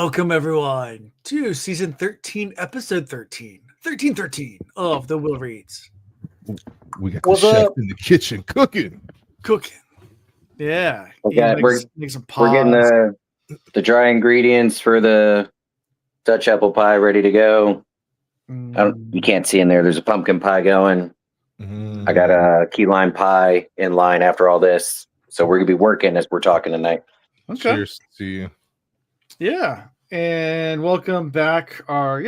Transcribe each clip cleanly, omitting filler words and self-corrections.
Welcome, everyone, to season 13, episode 13, 1313 of The Will Reads. We got the What's chef up? in the kitchen cooking. Yeah. We're Make some getting pies. the dry ingredients for the Dutch apple pie ready to go. You can't see in there. There's a pumpkin pie going. I got a key lime pie in line after all this. So we're going to be working as we're talking tonight. Okay. Cheers to you. Yeah. And welcome back our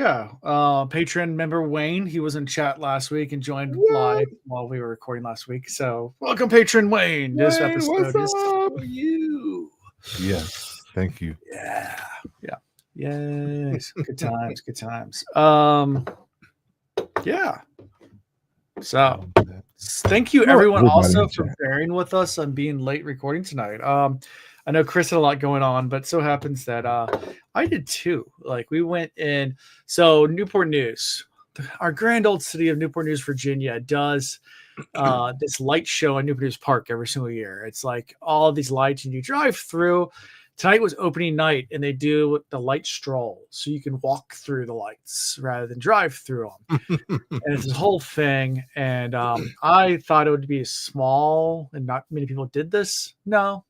patron member Wayne. He was in chat last week and joined live while we were recording last week. So welcome, patron Wayne. This episode is for you. Yes, thank you. Yeah. Yes. Good times. Yeah. So thank you everyone also for bearing with us on being late recording tonight. I know Chris had a lot going on, but so happens that I did too. Like we went in. So Newport News, our grand old city of Newport News, Virginia, does this light show in Newport News Park every single year. It's like all of these lights, and you drive through. Tonight was opening night, and they do the light stroll, so you can walk through the lights rather than drive through them. And it's this whole thing. And I thought it would be small, and not many people did this. No.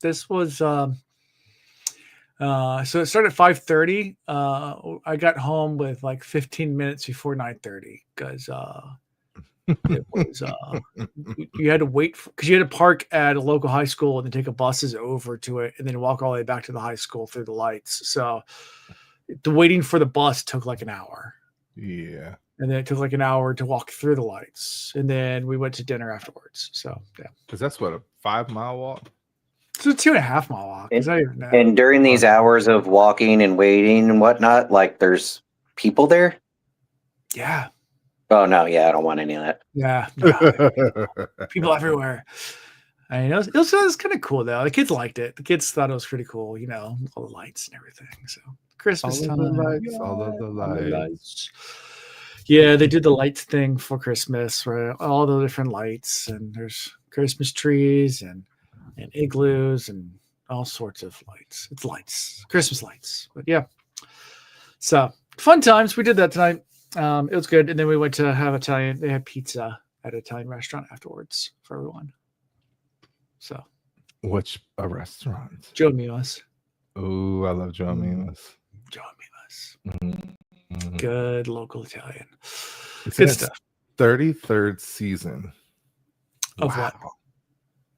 This was so it started at 5:30. I got home with like 15 minutes before 9:30 because it was you had to wait because you had to park at a local high school and then take a buses over to it and then walk all the way back to the high school through the lights. So the waiting for the bus took like an hour. Yeah. And then it took like an hour to walk through the lights. And then we went to dinner afterwards. So yeah. Because that's what, a 5-mile walk? It's a 2.5 mile walk. And during these hours of walking and waiting and whatnot, like there's people there? Yeah. Oh, no. Yeah, I don't want any of that. Yeah. No, people everywhere. I mean, it was kind of cool, though. The kids liked it. The kids thought it was pretty cool, all the lights and everything. So Christmas time. All of the lights. Yeah, they did the lights thing for Christmas, right? All the different lights, and there's Christmas trees and igloos and all sorts of lights. It's lights, Christmas lights. But yeah, so fun times. We did that tonight. It was good, and then we went to have Italian. They had pizza at an Italian restaurant afterwards for everyone. So, which a restaurant? Joe Mila's. Oh, I love Joe Mila's. Joe Mila's. Good local Italian. It's good stuff. 33rd season. Of what?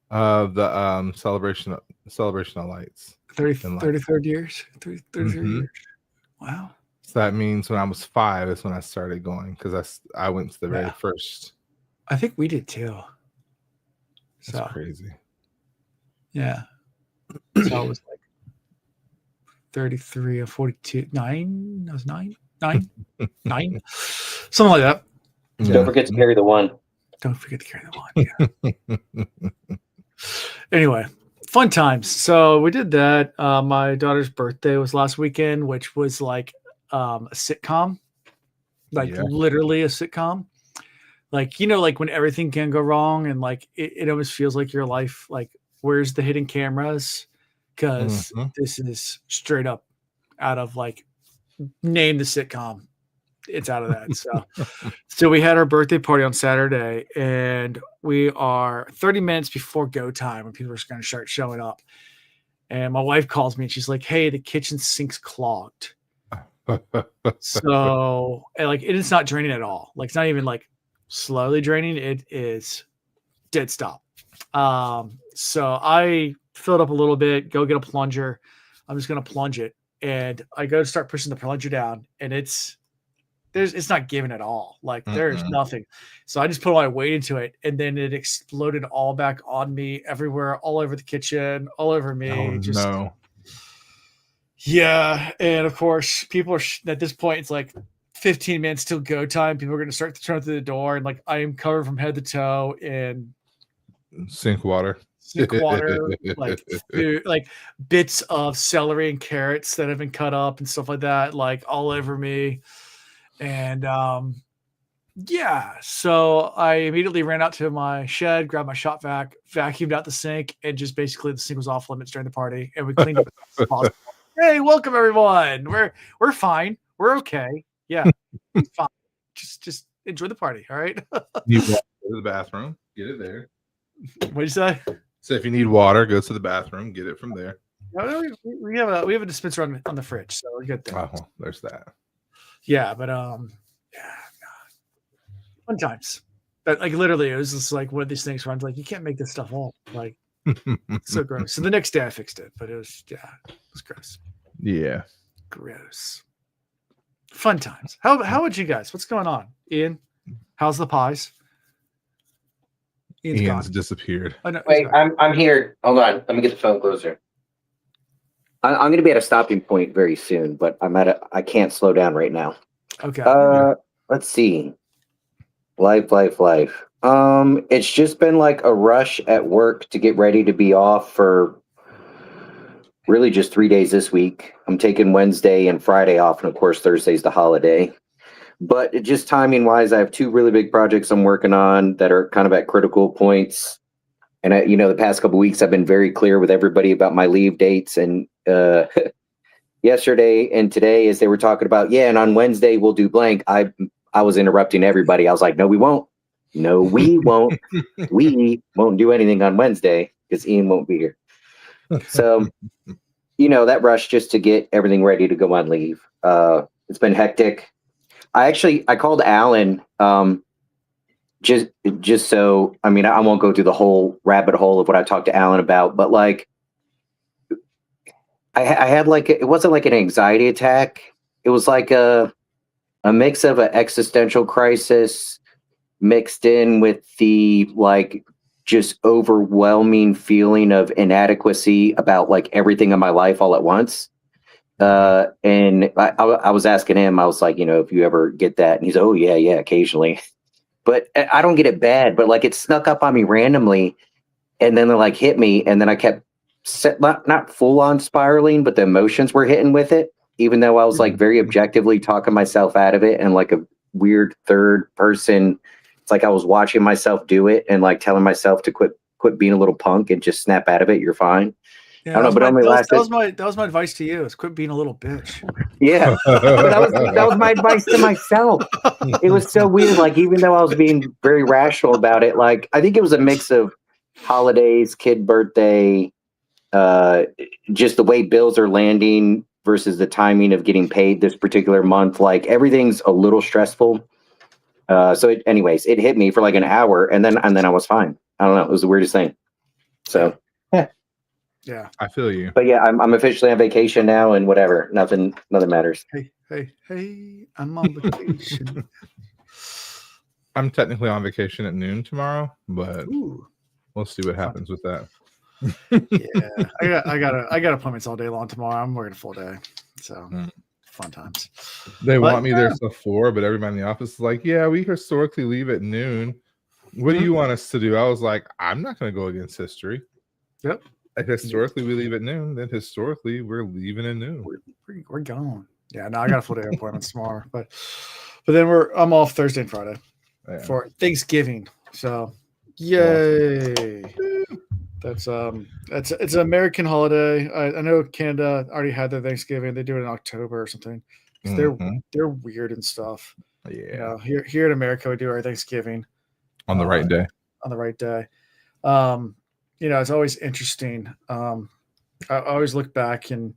The celebration of lights. 33rd years. 33rd years. Wow. So that means when I was 5 is when I started going because I went to the very first. I think we did too. That's crazy. Yeah. So it was like 33 or 42. 9? That was 9? 9? 9? Something like that. Yeah. Don't forget to carry the one. Don't forget to carry the one. Yeah. Anyway, fun times. So we did that. My daughter's birthday was last weekend, which was like a sitcom, literally a sitcom. Like, like when everything can go wrong and like it almost feels like your life, like where's the hidden cameras? Because this is straight up out of like name the sitcom. It's out of that. So we had our birthday party on Saturday, and we are 30 minutes before go time when people are going to start showing up. And my wife calls me and she's like, "Hey, the kitchen sink's clogged." So it is not draining at all. Like it's not even like slowly draining. It is dead stop. So I filled up a little bit, go get a plunger. I'm just going to plunge it. And I go to start pushing the plunger down, and it's not giving at all. Like there's nothing. So I just put all my weight into it, and then it exploded all back on me everywhere, all over the kitchen, all over me. No. Yeah. And of course, people are at this point, it's like 15 minutes till go time. People are going to start to turn through the door, and like I am covered from head to toe in sink water, like food, like bits of celery and carrots that have been cut up and stuff like that, like all over me. And so I immediately ran out to my shed, grabbed my shop vac, vacuumed out the sink, and just basically the sink was off limits during the party, and we cleaned up as possible. Hey, welcome everyone. We're fine. We're okay. Yeah, fine. Just enjoy the party. All right. You go to the bathroom, get it there. What do you say? So if you need water, go to the bathroom, get it from there. No, we have a dispenser on the fridge, so we're good there. Oh, well, there's that. Yeah, but yeah, fun times. But like literally, it was just like one of these things where I'm like, you can't make this stuff up. Like, so gross. So the next day I fixed it, but it was gross. Yeah. Gross. Fun times. How would you guys? What's going on, Ian? How's the pies? Ian's disappeared. Oh, no, Wait, I'm here. Hold on. Let me get the phone closer. I'm going to be at a stopping point very soon, but I can't slow down right now. Okay. Let's see. Life. It's just been like a rush at work to get ready to be off for really just 3 days this week. I'm taking Wednesday and Friday off, and of course Thursday's the holiday. But it just timing wise, I have 2 really big projects I'm working on that are kind of at critical points. And the past couple of weeks, I've been very clear with everybody about my leave dates. And yesterday and today, as they were talking about, and on Wednesday we'll do blank. I was interrupting everybody. I was like, no, we won't. No, we won't. We won't do anything on Wednesday because Ian won't be here. So, that rush just to get everything ready to go on leave. It's been hectic. I called Alan just so, I won't go through the whole rabbit hole of what I talked to Alan about, but like I had like, it wasn't like an anxiety attack. It was like a mix of an existential crisis mixed in with the like just overwhelming feeling of inadequacy about like everything in my life all at once. And I was asking him, I was like, if you ever get that, and he's, oh yeah, occasionally, but I don't get it bad, but like it snuck up on me randomly, and then they like hit me, and then I kept not full on spiraling, but the emotions were hitting with it, even though I was like very objectively talking myself out of it, and like a weird third person, it's like I was watching myself do it and like telling myself to quit being a little punk and just snap out of it. You're fine. Yeah, I don't know, but only lasted. That was my advice to you: is quit being a little bitch. Yeah, but that was my advice to myself. It was so weird. Like, even though I was being very rational about it, like I think it was a mix of holidays, kid birthday, just the way bills are landing versus the timing of getting paid this particular month. Like everything's a little stressful. Anyways, it hit me for like an hour, and then I was fine. I don't know. It was the weirdest thing. So. Yeah, I feel you. But yeah, I'm officially on vacation now, and whatever, nothing matters. Hey, I'm on vacation. I'm technically on vacation at noon tomorrow, but we'll see what happens with that. Yeah, I got appointments all day long tomorrow. I'm working a full day, so fun times. They want me there till 4, but everybody in the office is like, yeah, we historically leave at noon. What do you want us to do? I was like, I'm not going to go against history. Yep. If historically we leave at noon, then historically we're leaving at noon. We're gone. Yeah, no, I got a full day appointments tomorrow, but then I'm off Thursday and Friday for Thanksgiving. So yay! That's it's an American holiday. I know Canada already had their Thanksgiving. They do it in October or something. They're weird and stuff. Yeah. Here in America, we do our Thanksgiving on the right day. On the right day. It's always interesting. I always look back and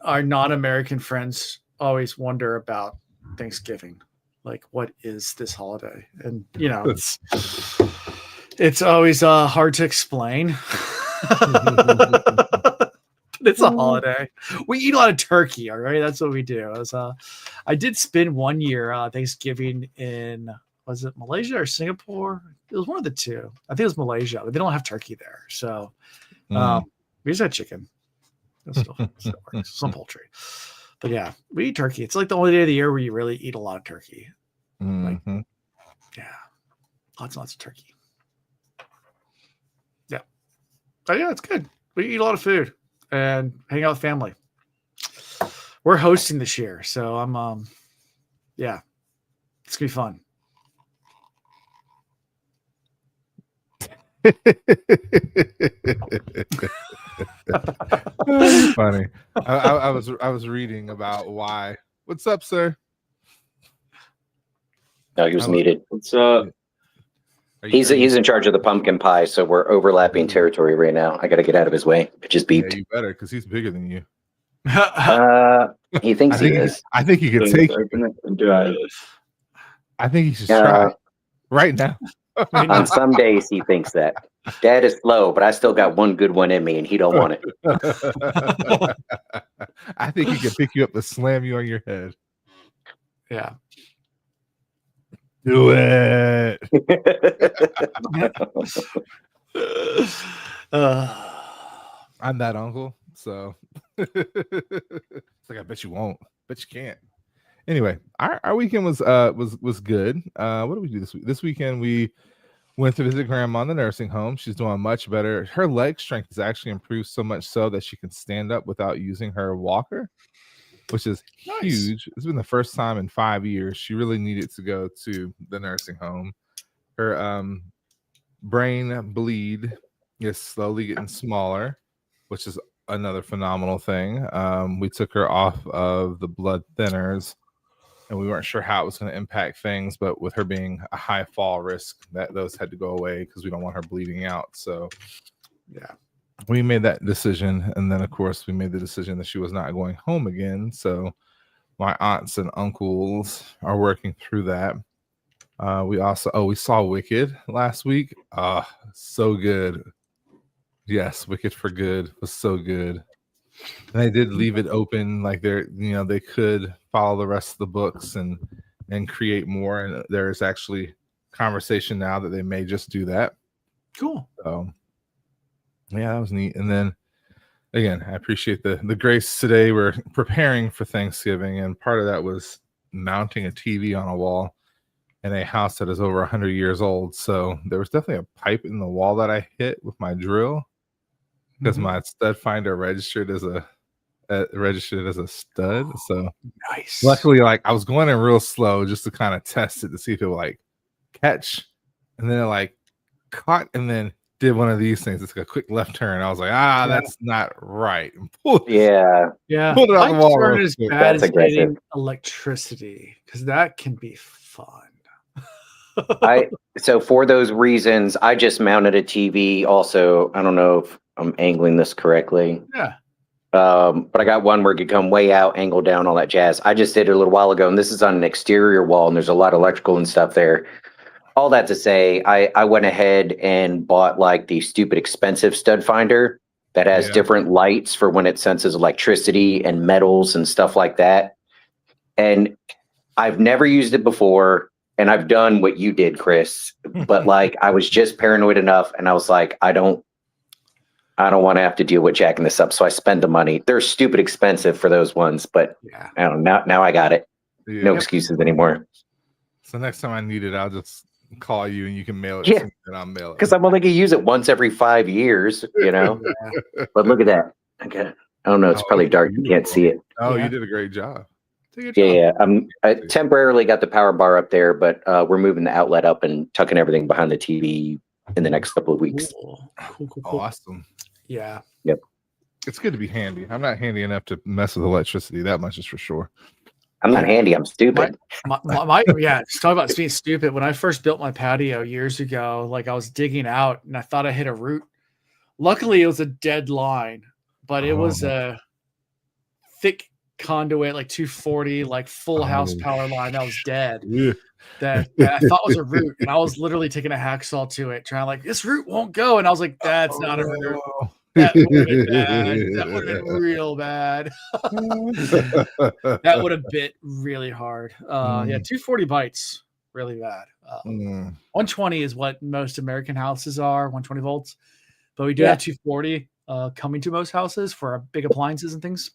our non-American friends always wonder about Thanksgiving. Like, what is this holiday? And it's always hard to explain. It's a holiday. We eat a lot of turkey. All right, that's what we do. I did spend 1 year Thanksgiving in. Was it Malaysia or Singapore? It was one of the two. I think it was Malaysia, but they don't have turkey there. So we just had chicken. Still works. Some poultry. But yeah, we eat turkey. It's like the only day of the year where you really eat a lot of turkey. Lots and lots of turkey. Yeah. But yeah, it's good. We eat a lot of food and hang out with family. We're hosting this year. So I'm it's gonna be fun. You're funny. I was reading about why. What's up, sir? No, he was muted. What's up? He's in charge of the pumpkin pie, so we're overlapping territory right now. I got to get out of his way. It just beeped. Yeah, you better, because he's bigger than you. He thinks he is. I think he could take. I think he should try right now. On some days, he thinks that. Dad is slow, but I still got one good one in me, and he don't want it. I think he can pick you up and slam you on your head. Yeah. Do it. I'm that uncle, so it's like I bet you won't. Bet you can't. Anyway, our weekend was good. What did we do this week? This weekend we went to visit grandma in the nursing home. She's doing much better. Her leg strength has actually improved so much so that she can stand up without using her walker, which is huge. It's been the first time in 5 years she really needed to go to the nursing home. Her brain bleed is slowly getting smaller, which is another phenomenal thing. We took her off of the blood thinners, and we weren't sure how it was going to impact things, but with her being a high fall risk, that those had to go away because we don't want her bleeding out. So yeah, we made that decision. And then of course we made the decision that she was not going home again. So my aunts and uncles are working through that. We saw Wicked last week. So good. Yes, Wicked for Good was so good. And they did leave it open, like they could follow the rest of the books and create more. And there's actually conversation now that they may just do that. Cool. So yeah, that was neat. And then again, I appreciate the grace today. We're preparing for Thanksgiving, and part of that was mounting a TV on a wall in a house that is over 100 years old. So there was definitely a pipe in the wall that I hit with my drill, because my stud finder registered as a stud. So nice. Luckily, like I was going in real slow just to kind of test it to see if it would like catch, and then it like caught, and then did one of these things. It's like a quick left turn. I was like, that's not right. Yeah. Pulled it out the wall. Turn is bad as getting electricity, because that can be fun. So for those reasons, I just mounted a TV. Also, I don't know if I'm angling this correctly. Yeah. But I got one where it could come way out, angle down, all that jazz. I just did it a little while ago, and this is on an exterior wall, and there's a lot of electrical and stuff there. All that to say, I went ahead and bought like the stupid expensive stud finder that has different lights for when it senses electricity and metals and stuff like that. And I've never used it before. And I've done what you did, Chris, but like I was just paranoid enough, and I was like, I don't want to have to deal with jacking this up. So I spent the money. They're stupid expensive for those ones, but I don't know. Now I got it. Yeah. No excuses anymore. So next time I need it, I'll just call you and you can mail it to me, and I'll mail it. Because I'm only going to use it once every 5 years, you know? But look at that. Okay. I don't know. It's probably dark. You can't see it. Oh, you did a great job. Yeah. I temporarily got the power bar up there, but we're moving the outlet up and tucking everything behind the TV in the next couple of weeks. Cool. Awesome. Yeah. Yep. It's good to be handy. I'm not handy enough to mess with electricity. That much is for sure. I'm not handy. I'm stupid. Just talk about being stupid. When I first built my patio years ago, like I was digging out and I thought I hit a root. Luckily, it was a dead line, but it was a thick conduit, like 240, like full house power line that was dead. That I thought was a root, and I was literally taking a hacksaw to it, trying like this root won't go, and I was like, "That's not a root. That would have been bad. That would have been real bad. That would have bit really hard. 240 bites really bad. 120 is what most American houses are, 120 volts, but we do have 240 coming to most houses for our big appliances and things.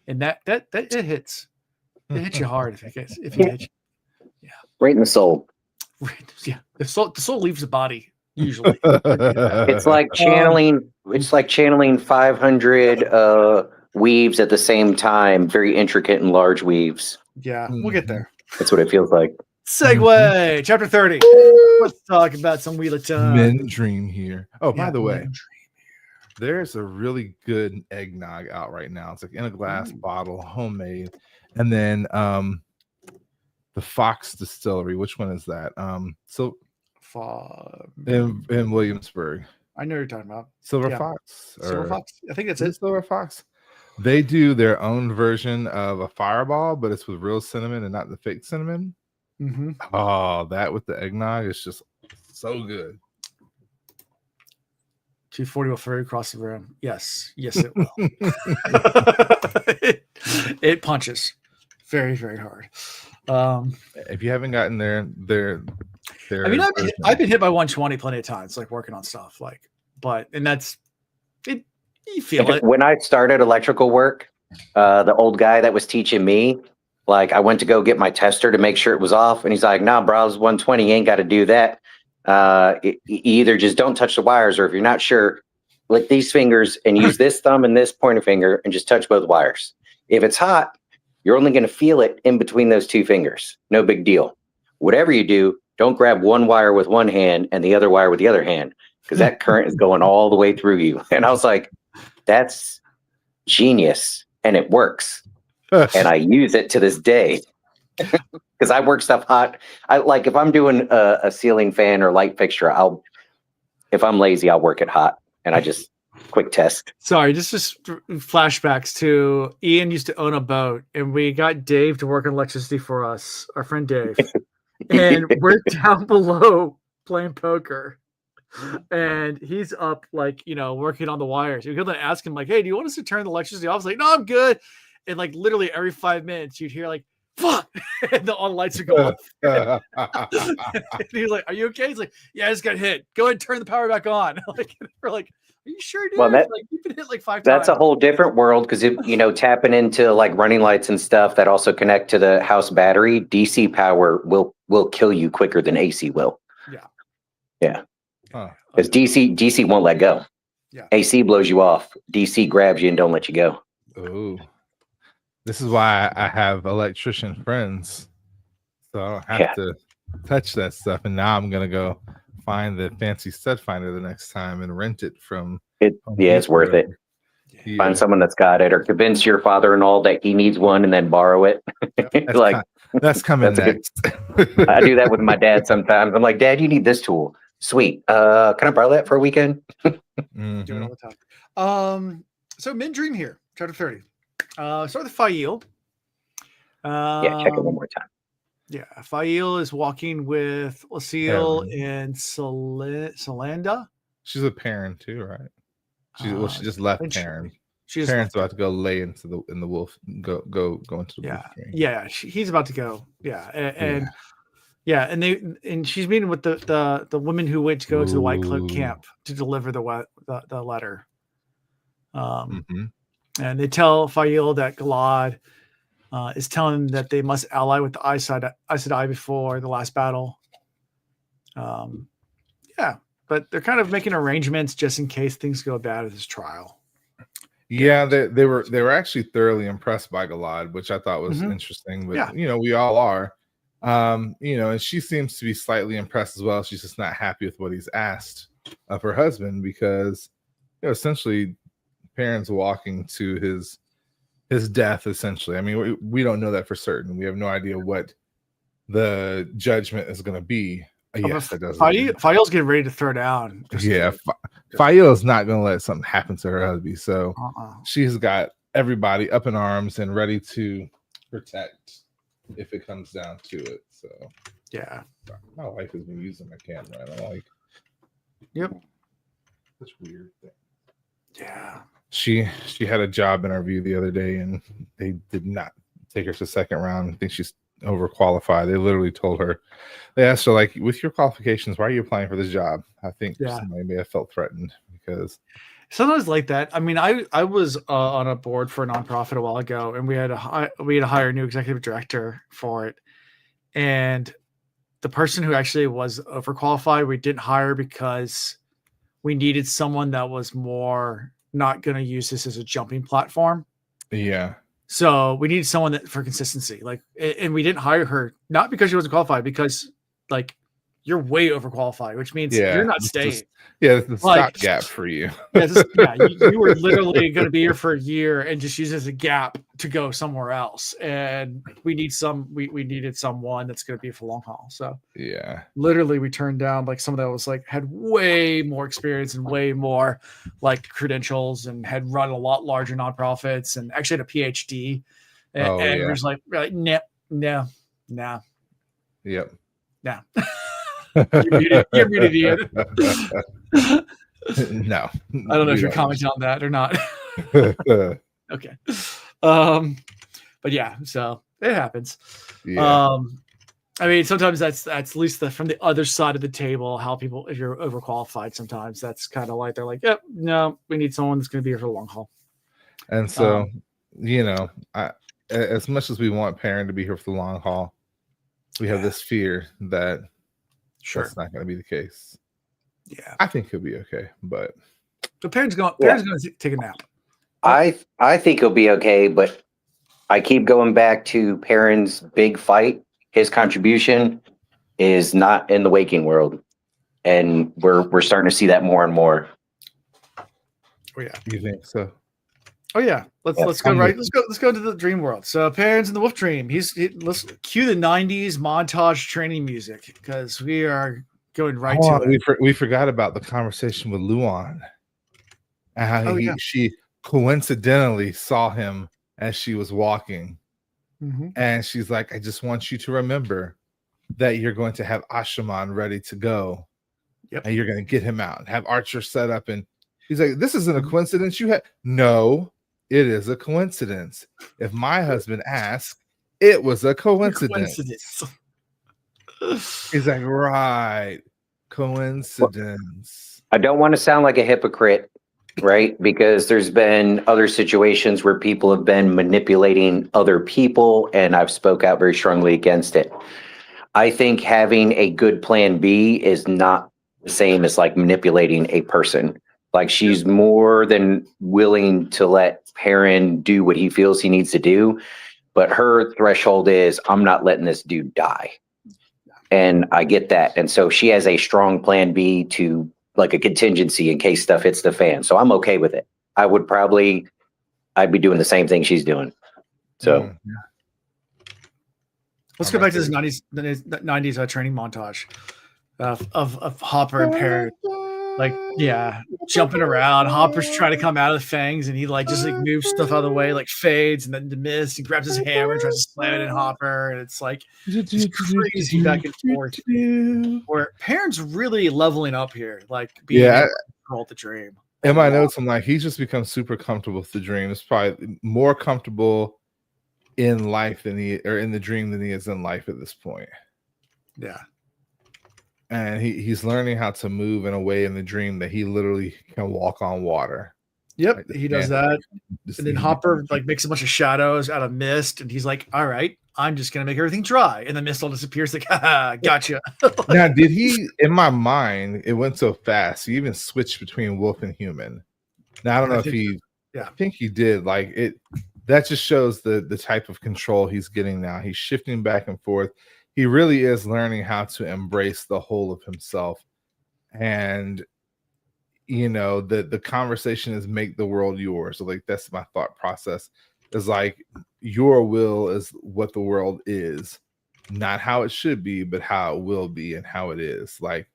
And that it hits. It hits you hard if it hits you. Yeah. Right in the soul. Yeah. The soul leaves the body usually. It's like channeling 500 weaves at the same time, very intricate and large weaves. Yeah, we'll get there. That's what it feels like. Segue, chapter 30. Let's talk about some Wheel of Time. Men dream here. Oh, by the way, there's a really good eggnog out right now. It's like in a glass bottle, homemade. And then the Fox Distillery. Which one is that? In Williamsburg. I know you're talking about. Silver Fox. Silver Fox. I think that's it. Silver Fox. They do their own version of a Fireball, but it's with real cinnamon and not the fake cinnamon. Mm-hmm. Oh, that with the eggnog is just so good. 240 will ferry across the room. Yes, it will. it punches very, very hard. If you haven't gotten there, I mean, I've been hit by 120 plenty of times, like working on stuff, and that's it. You feel it. When I started electrical work, the old guy that was teaching me, like, I went to go get my tester to make sure it was off, and he's like, "Nah, bro, it's 120. You ain't got to do that. You either just don't touch the wires, or if you're not sure, lick these fingers and use this thumb and this pointer finger and just touch both wires. If it's hot, you're only going to feel it in between those two fingers. No big deal. Whatever you do, don't grab one wire with one hand and the other wire with the other hand, because that current is going all the way through you." And I was like, that's genius, and it works. And I use it to this day because I work stuff hot. If I'm doing a ceiling fan or light fixture, if I'm lazy, I'll work it hot, and I just quick test. Sorry, just flashbacks to Ian used to own a boat, and we got Dave to work on electricity for us, our friend Dave. And we're down below playing poker, and he's up working on the wires. You could ask him hey, do you want us to turn the electricity off? I was like, no, I'm good. And literally every 5 minutes you'd hear fuck, and all the lights would go off. And he was like, are you okay? He's like, yeah, I just got hit. Go ahead and turn the power back on. We're like, are you sure, dude? Well, you've been hit 5 times. That's a whole different world, because tapping into running lights and stuff that also connect to the house battery, DC power will kill you quicker than AC will. Yeah. Because DC won't let go. Yeah. AC blows you off. DC grabs you and don't let you go. Oh. This is why I have electrician friends, so I don't have to touch that stuff. And now I'm gonna go find the fancy stud finder the next time and rent it from. It's worth it. Yeah. Find someone that's got it, or convince your father-in-law that he needs one, and then borrow it. That's coming next. I do that with my dad sometimes. I'm like, Dad, you need this tool. Sweet. Can I borrow that for a weekend? Mm-hmm. Do it all the time. So Men Dream here, chapter 30. Start with Faile. Check it one more time. Yeah, Faile is walking with Lucille and Solanda. She's a parent too, right? She just left Perrin. She's Perrin's about to go lay in the wolf. Go into the wolf ring. Yeah, he's about to go. Yeah, and she's meeting with the women who went to go to the White Cloak camp to deliver the letter. And they tell Faile that Galad is telling them that they must ally with the Aes Sedai before the last battle. But they're kind of making arrangements just in case things go bad at this trial. Yeah, they were actually thoroughly impressed by Galad, which I thought was interesting. But we all are. And she seems to be slightly impressed as well. She's just not happy with what he's asked of her husband, because essentially Perrin's walking to his death, essentially. I mean, we don't know that for certain. We have no idea what the judgment is going to be. Yes, that does. Faile's getting ready to throw down. Faile's not going to let something happen to her husband. So she's got everybody up in arms and ready to protect if it comes down to it. So yeah, my wife has been using my camera. And I'm like, yep, that's weird thing. Yeah. She had a job interview the other day, and they did not take her to the second round. I think she's overqualified. They literally told her, they asked her, with your qualifications, why are you applying for this job? I think somebody may have felt threatened, because sometimes like that. I mean, I was on a board for a nonprofit a while ago, and we had to hire a new executive director for it. And the person who actually was overqualified, we didn't hire because we needed someone that was more not going to use this as a jumping platform. Yeah. So we needed someone that for consistency. Like, and we didn't hire her not because she wasn't qualified, because like you're way overqualified, which means you're not staying. It's the stopgap for you. You were literally going to be here for a year and just use it as a gap to go somewhere else. And we needed someone that's going to be for long haul. So literally we turned down like someone that was like had way more experience and way more like credentials and had run a lot larger nonprofits and actually had a PhD. And we're just like no. Yep. No. You're muted, Ian. No. I don't know if you're commenting on that or not. Okay. But yeah, so it happens. I mean, sometimes that's at least from the other side of the table, how people, if you're overqualified, sometimes that's kind of like, they're like, yep, no, we need someone that's going to be here for the long haul. And so, as much as we want Perrin to be here for the long haul, we have this fear that that's not going to be the case. Yeah, I think he'll be okay, but the Perrin's going to take a nap. I think he'll be okay, but I keep going back to Perrin's big fight. His contribution is not in the waking world, and we're starting to see that more and more. Oh yeah, you think so? Oh yeah, let's go right. Let's go to the dream world. So Perrin's in the Wolf Dream. Let's cue the '90s montage training music because we are going right to it. We forgot about the conversation with Luan and how she coincidentally saw him as she was walking, and she's like, "I just want you to remember that you're going to have Ashaman ready to go, and you're going to get him out and have Archer set up." And he's like, "This isn't a coincidence. You had no." It is a coincidence. If my husband asked, it was a coincidence. He's like, right. Coincidence. I don't want to sound like a hypocrite, right? Because there's been other situations where people have been manipulating other people, and I've spoke out very strongly against it. I think having a good plan B is not the same as like manipulating a person. Like she's more than willing to let Perrin do what he feels he needs to do. But her threshold is, I'm not letting this dude die. And I get that. And so she has a strong plan B to like a contingency in case stuff hits the fan. So I'm okay with it. I'd be doing the same thing she's doing. So let's go back to this 90s training montage of Hopper and Perrin. Like, jumping around. Hopper's trying to come out of the fangs, and he just moves stuff out of the way, like fades, and then the mist. He grabs his hammer and tries to slam it in Hopper, and it's like this crazy back and forth. Where Perrin's really leveling up here, like being able to control the dream. In my notes, I'm like, he's just become super comfortable with the dream. It's probably more comfortable in life in the dream than he is in life at this point. Yeah. And he's learning how to move in a way in the dream that he literally can walk on water. Yep, like he does that. And then Hopper makes a bunch of shadows out of mist, and he's like, all right, I'm just gonna make everything dry. And the mist all disappears, like, haha, gotcha. Now, did he, in my mind, it went so fast, he even switched between wolf and human. Now I don't know if he I think he did. Like that just shows the type of control he's getting now. He's shifting back and forth. He really is learning how to embrace the whole of himself. And, the conversation is make the world yours. So that's my thought process, is like your will is what the world is, not how it should be, but how it will be and how it is. Like,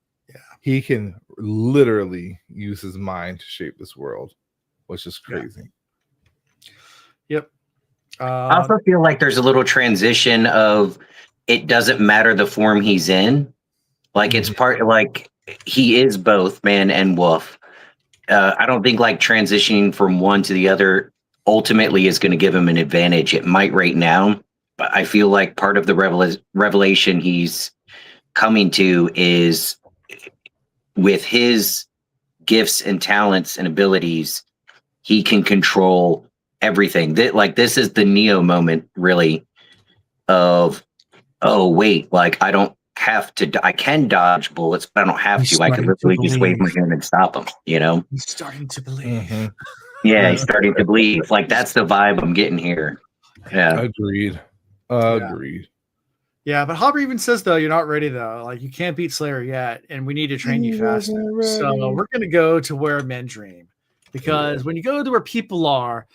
he can literally use his mind to shape this world, which is crazy. Yep. I also feel like there's a little transition of, it doesn't matter the form he's in. Like it's part, like he is both man and wolf. I don't think like transitioning from one to the other ultimately is going to give him an advantage. It might right now, but I feel like part of the revelation he's coming to is with his gifts and talents and abilities, he can control everything. This is the Neo moment, really, of, oh, wait, like I don't have to, I can dodge bullets, but I don't have to. I can literally just wave my hand and stop them, He's starting to believe. Yeah, he's starting to believe. Like that's the vibe I'm getting here. Yeah. Agreed. Yeah, but Hopper even says though, you're not ready though. Like you can't beat Slayer yet, and we need to train you faster. So we're gonna go to where men dream. Because when you go to where people are,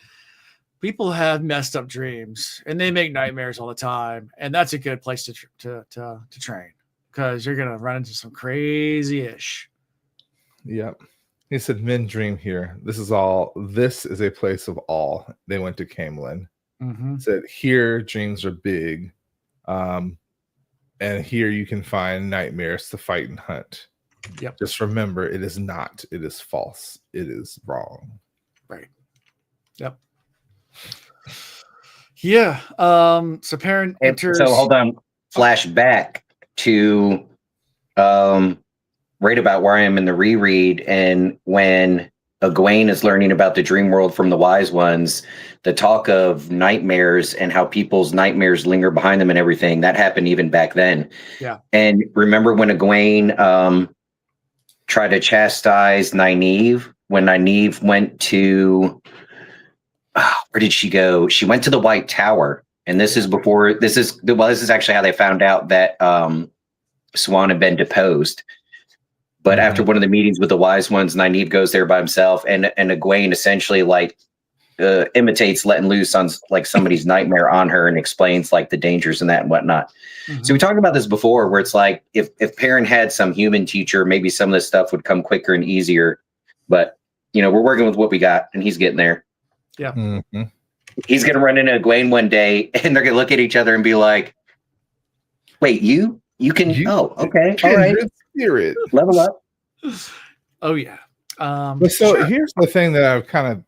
people have messed up dreams and they make nightmares all the time. And that's a good place to train because you're gonna run into some crazy ish. Yep. He said men dream here. This is a place of all. They went to Camelin. Said here dreams are big. And here you can find nightmares to fight and hunt. Yep. Just remember, it is not. It is false. It is wrong. Right. Yep. Yeah. So Perrin enters. So hold on. Flash back to right about where I am in the reread, and when Egwene is learning about the dream world from the wise ones, the talk of nightmares and how people's nightmares linger behind them and everything, that happened even back then. Yeah. And remember when Egwene tried to chastise Nynaeve, when Nynaeve went to where did she go? She went to the White Tower. And this is actually how they found out that Swan had been deposed. But after one of the meetings with the wise ones, Nynaeve goes there by himself, and Egwene essentially imitates letting loose on like somebody's nightmare on her and explains like the dangers and that and whatnot. So we talked about this before, where it's like if Perrin had some human teacher, maybe some of this stuff would come quicker and easier. But we're working with what we got, and he's getting there. Yeah. He's gonna run into Egwene one day, and they're gonna look at each other and be like, "Wait, you can? Okay, all right." Spirit. Level up. Oh yeah. But here's the thing that I've kind of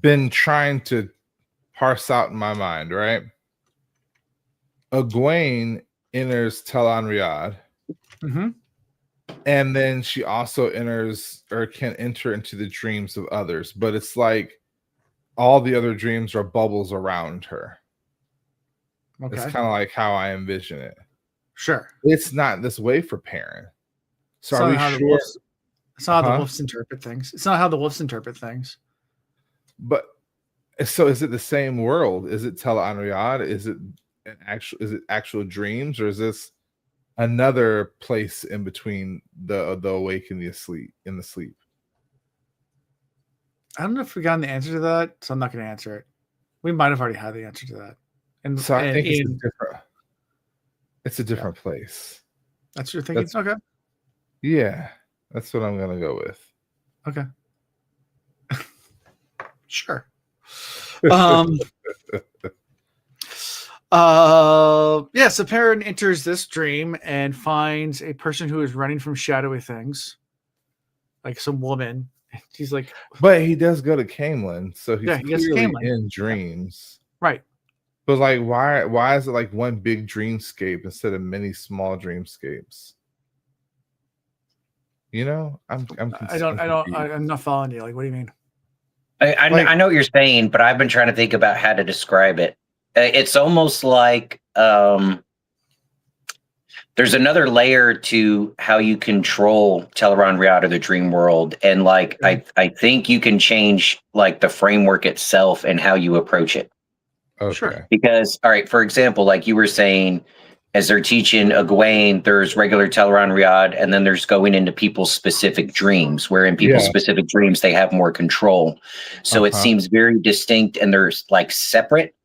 been trying to parse out in my mind, right? Egwene enters Tel'Aran'rhiod, and then she also enters or can enter into the dreams of others, but it's like all the other dreams are bubbles around her. Okay. It's kind of like how I envision it. Sure. It's not this way for Perrin. So are we sure? It's not how the wolves interpret things. It's not how the wolves interpret things. But so is it the same world? Is it Tel'Aran'rhiod? Is it actual dreams, or is this another place in between the awake and the asleep in the sleep? I don't know if we got the answer to that, so I'm not going to answer it. We might have already had the answer to that. And so I think it's a different place. That's what you're thinking? Okay. Yeah, that's what I'm going to go with. Okay. Sure. So Perrin enters this dream and finds a person who is running from shadowy things, like some woman. He's like, but he does go to Camelin, so he's clearly in dreams, right? But like, why is it like one big dreamscape instead of many small dreamscapes? I'm not following you. Like, what do you mean? I know what you're saying, but I've been trying to think about how to describe it. It's almost like there's another layer to how you control Tel'Aran'rhiod or the dream world, and like I think you can change like the framework itself and how you approach it. Okay. Sure. Because all right, for example, like you were saying, as they're teaching Egwene, there's regular Tel'Aran'rhiod, and then there's going into people's specific dreams, where in people's specific dreams they have more control. So it seems very distinct, and they're like separate.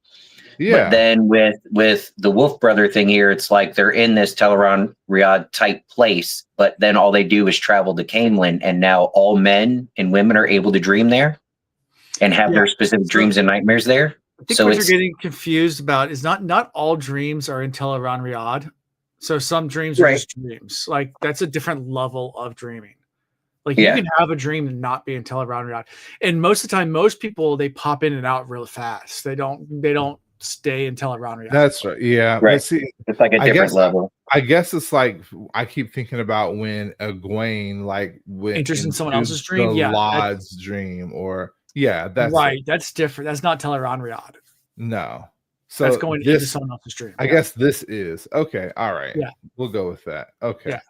Yeah. But then with the Wolf Brother thing here, it's like they're in this Tel'Aran'rhiod type place, but then all they do is travel to Camelin, and now all men and women are able to dream there and have their specific dreams and nightmares there. I think what you're getting confused about is not all dreams are in Tel'Aran'rhiod. So some dreams are just dreams. Like that's a different level of dreaming. Like you can have a dream and not be in Tel'Aran'rhiod. And most of the time, most people they pop in and out real fast. They don't stay in Tel'Aran'rhiod. That's right. Yeah. Right. See, it's like a different level. I guess it's like I keep thinking about when Egwene like enters in someone else's dream. Lod's dream, or that's right. That's different. That's not Tel'Aran'rhiod. No. So that's going into someone else's dream. I guess this is okay. All right. Yeah. We'll go with that. Okay. Yeah.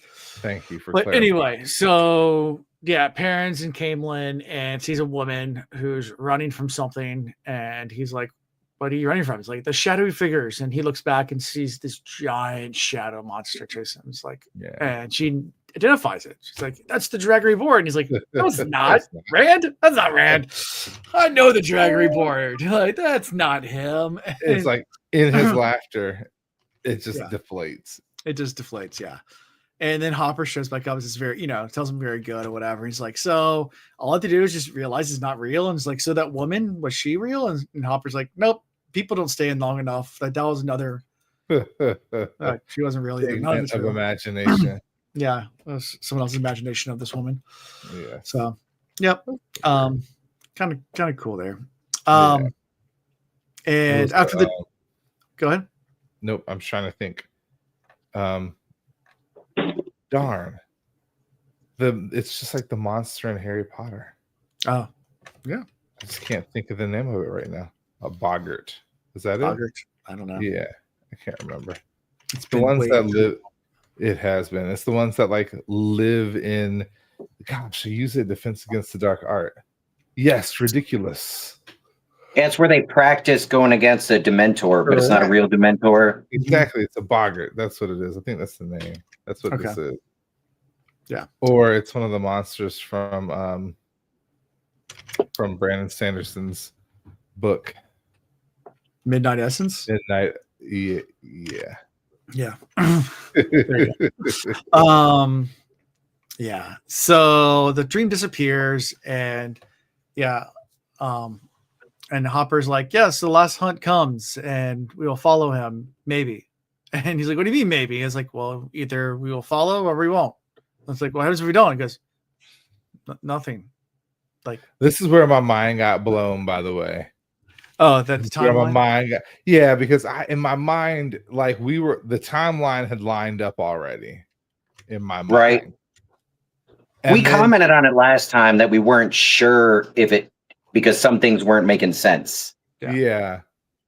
Thank you for clarifying. Anyway, so Perrin's in Camelin and sees a woman who's running from something, and he's like, what are you running from? It's like the shadowy figures. And he looks back and sees this giant shadow monster chasing him. It's like, and she identifies it. She's like, that's the Drag Reborn. And he's like, no, it's not. Rand? That's not Rand. I know the Drag Reborn. Like, that's not him. It's like in his laughter, it just deflates. It just deflates, yeah. And then Hopper shows back up. It's very, tells him very good or whatever. He's like, so all I have to do is just realize it's not real. And it's like, so that woman, was she real? And Hopper's like, nope, people don't stay in long enough. That was another. She wasn't really Figment of imagination. Yeah, it was someone else's imagination of this woman. Yeah. So, yep. Kind of cool there. And after the, go ahead. Nope, I'm trying to think. Darn. It's just like the monster in Harry Potter. Oh, yeah. I just can't think of the name of it right now. A boggart. Is that boggart? It? I don't know. Yeah, I can't remember. It's the ones that live. It has been. It's the ones that like live in. Gosh, they use it defense against the dark art. Yes, ridiculous. Yeah, it's where they practice going against a Dementor, but it's not a real Dementor. Exactly, it's a boggart. That's what it is. I think that's the name. That's what this is. Yeah. Or it's one of the monsters from Brandon Sanderson's book. Midnight Essence? Midnight, yeah. Yeah. Yeah. So the dream disappears and and Hopper's like, yes, the last hunt comes and we will follow him, maybe. And he's like, what do you mean, maybe? It's like, well, either we will follow or we won't. It's like, well, how does we don't? He goes, nothing. Like, this is where my mind got blown, by the way. Oh, that's the timeline. Because in my mind, like the timeline had lined up already in my mind. Right. We commented on it last time that we weren't sure because some things weren't making sense. Yeah.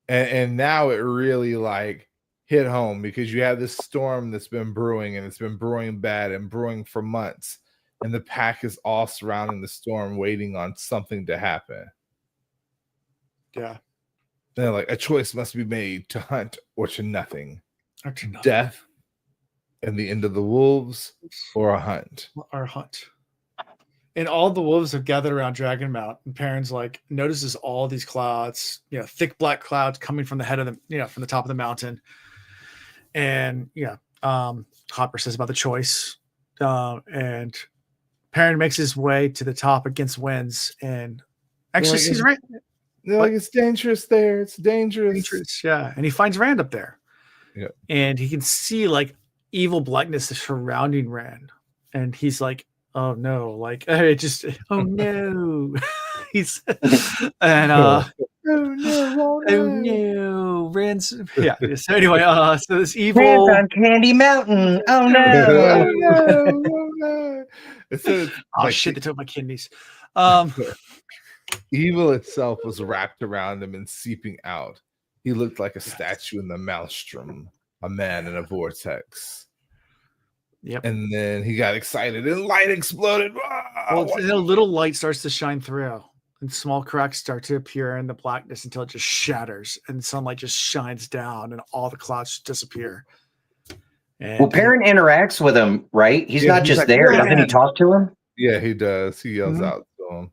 And now it really like hit home because you have this storm that's been brewing and it's been brewing bad and brewing for months. And the pack is all surrounding the storm, waiting on something to happen. Yeah. They're like, a choice must be made to hunt or to nothing. Or to nothing. Death and the end of the wolves or a hunt. Or hunt. And all the wolves have gathered around Dragon Mount. And Perrin's like, notices all these clouds, thick black clouds coming from the head of from the top of the mountain. And Hopper says about the choice. And Perrin makes his way to the top against winds and actually sees Rand. They're like, it's dangerous there. It's dangerous. Yeah. And he finds Rand up there. Yeah. And he can see like evil blackness surrounding Rand. And he's like, oh no, like oh no. He's and oh no, Rand's So anyway, so this evil Rand's on Candy Mountain. Oh no. Shit, they took my kidneys. Evil itself was wrapped around him and seeping out. He looked like a statue in the maelstrom, a man in a vortex. Yep. And then he got excited and light exploded. Well, a little light starts to shine through and small cracks start to appear in the blackness until it just shatters and sunlight just shines down and all the clouds disappear. And Perrin interacts with him, right? He's not just like, there. Doesn't he talk to him? Yeah, he does. He yells out to him.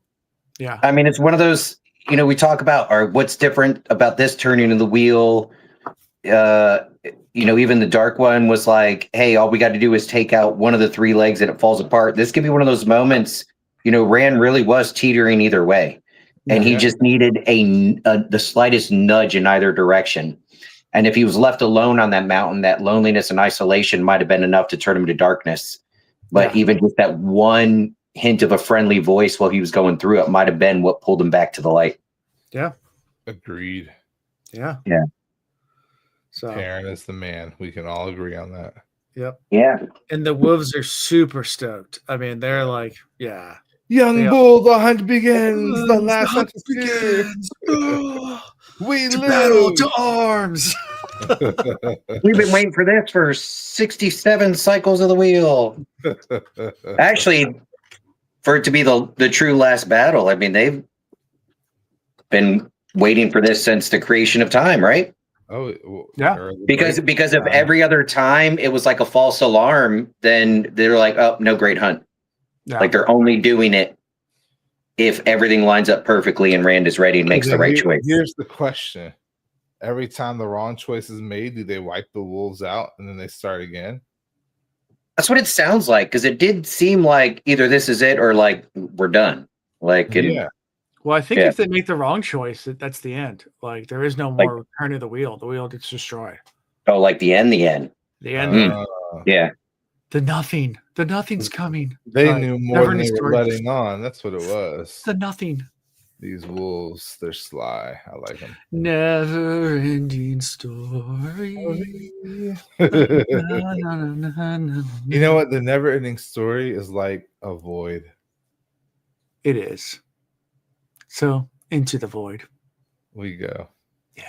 Yeah. I mean, it's one of those, we talk about what's different about this turning of the wheel. Even the dark one was like, hey, all we got to do is take out one of the three legs and it falls apart. This could be one of those moments, Rand really was teetering either way. And he just needed the slightest nudge in either direction. And if he was left alone on that mountain, that loneliness and isolation might have been enough to turn him to darkness. But even just that one hint of a friendly voice while he was going through it might have been what pulled him back to the light. Yeah. Agreed. Yeah. Yeah. So Perrin is the man. We can all agree on that. Yep. Yeah. And the wolves are super stoked. I mean, they're like, yeah. Young bull, the hunt begins. The last hunt begins. We live. Battle to arms. We've been waiting for this for 67 cycles of the wheel. Actually, for it to be the true last battle, I mean, they've been waiting for this since the creation of time, right? Oh, well, Yeah. Because of every other time it was like a false alarm, then they're like, oh, no, great hunt. Yeah. Like they're only doing it if everything lines up perfectly and Rand is ready and makes the right choice. Here's the question. Every time the wrong choice is made, do they wipe the wolves out and then they start again? That's what it sounds like, because it did seem like either this is it or like we're done. Like, Yeah. Well, I think if they make the wrong choice, that's the end. Like there is no more turn of the wheel. The wheel gets destroyed. Oh, like the end. The end. Yeah. The nothing's coming. They knew more than they were letting on. That's what it was. The nothing. These wolves, they're sly. I like them. Never ending story. You know what? The never ending story is like a void. It is. So into the void we go. Yeah.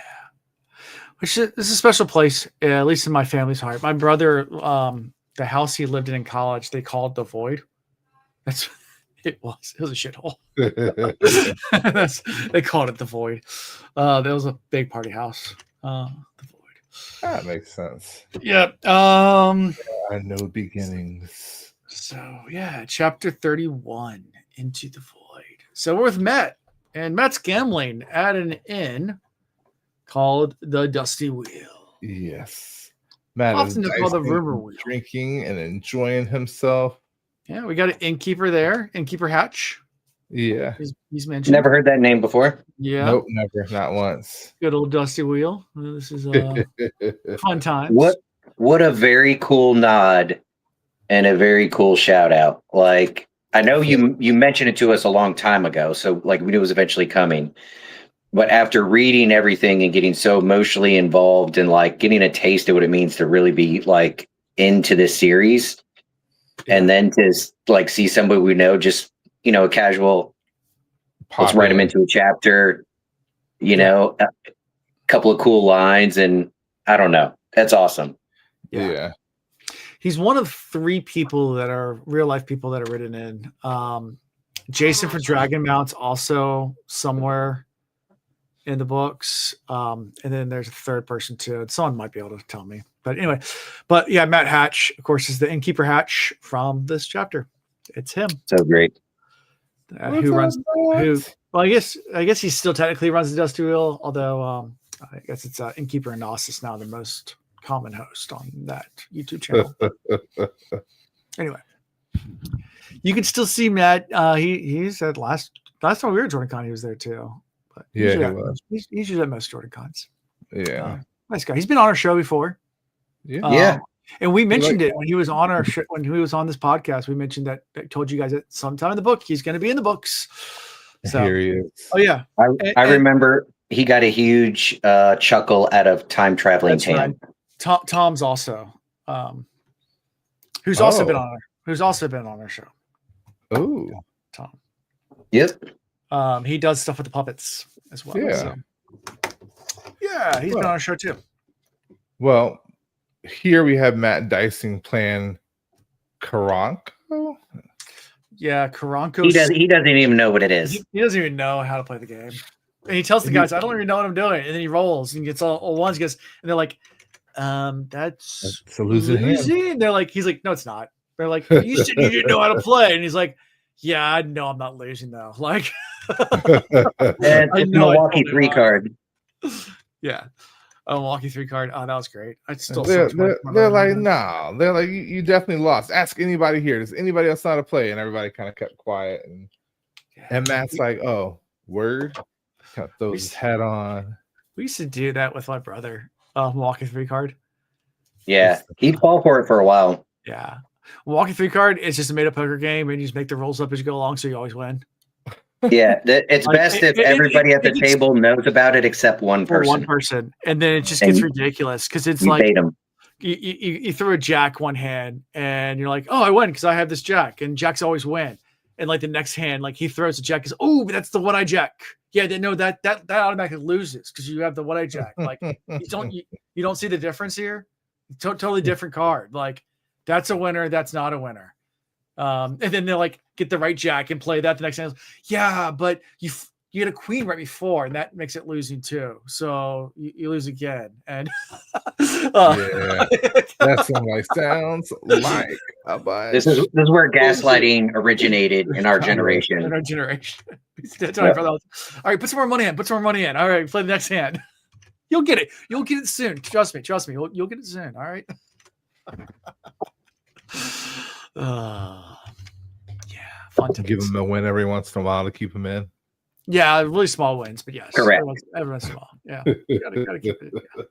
Which is a special place, at least in my family's heart. My brother, the house he lived in college, they called the void. It was a shithole. They called it the void. That was a big party house. The void. That makes sense. Yeah. I know beginnings. So yeah, chapter 31, Into the Void. So we're with Matt, and Matt's gambling at an inn called the Dusty Wheel. Yes. Matt often is called the Rumor Wheel. Drinking and enjoying himself. Yeah, we got an innkeeper there, Innkeeper Hatch. Yeah. He's mentioned. Never heard that name before. Yeah. Nope, never. Not once. Good old Dusty Wheel. This is fun times. What a very cool nod and a very cool shout out. Like, I know you mentioned it to us a long time ago, so like we knew it was eventually coming. But after reading everything and getting so emotionally involved and like getting a taste of what it means to really be like into this series, and then to like see somebody we know, just a casual, let's write them into a chapter, a couple of cool lines, and I don't know, that's awesome. Yeah. He's one of 3 people that are real life people that are written in. Jason for Dragon Mount's also somewhere in the books. And then there's a third person too. Someone might be able to tell me. But anyway, yeah, Matt Hatch, of course, is the Innkeeper Hatch from this chapter. It's him. So great. Well, I guess he still technically runs the Dusty Wheel, although I guess it's Innkeeper Analysis now, the most common host on that YouTube channel. Anyway, you can still see Matt. He's at last time we were at JordanCon, he was there too. But yeah, he's usually at most JordanCons. Yeah, nice guy. He's been on our show before. Yeah, and we mentioned it when he was on our show, when he was on this podcast. We mentioned that. I told you guys that sometime in the book he's going to be in the books. So, here he is. Oh yeah, I remember he got a huge chuckle out of time traveling Tam. Right. Tom's also, who's also been on our show. Oh, Tom. Yep. He does stuff with the puppets as well. Yeah. So. Yeah, he's been on our show too. Well, here we have Matt Dicing playing Karanko. Yeah, Karanko. He doesn't even know what it is. He doesn't even know how to play the game. And he tells the guys, I don't even know what I'm doing. And then he rolls and gets all ones, and they're like, that's a losing hand. They're like, he's like, no, it's not. They're like, you said you didn't know how to play. And he's like, yeah, I know I'm not losing though. Like, it's Milwaukee 3 card. Yeah. A Milwaukee 3 card. Oh, that was great. I still they're like, no. They're like, you definitely lost. Ask anybody here. Does anybody else know how to play? And everybody kind of kept quiet. And Matt's like, oh, word. Kind of throws his hat on. We used to do that with my brother. Milwaukee 3 card. Yeah, he'd fall for it for a while. Yeah, Milwaukee 3 card is just a made up poker game, and you just make the rolls up as you go along, so you always win. Yeah, it's best if everybody at the table knows about it except one person. And then it just gets ridiculous because it's like you throw a jack one hand, and you're like, oh, I win because I have this jack, and jacks always win. And like the next hand, like he throws a jack, is but that's the one-eye jack. Yeah, they know that automatically loses because you have the one-eye jack. Like you don't see the difference here. Totally different card. Like that's a winner. That's not a winner. And then they'll like get the right jack and play that the next hand. Yeah, but you you get a queen right before, and that makes it losing too. So you lose again, and that sounds like a bunch. This is where gaslighting originated in our generation. In our generation. All right, put some more money in. All right, play the next hand. You'll get it. You'll get it soon. Trust me. You'll get it soon. All right. Yeah, fun to give them a win every once in a while to keep them in. Yeah, really small wins, but yes, correct. Everyone's small. Yeah, gotta keep it. Yeah.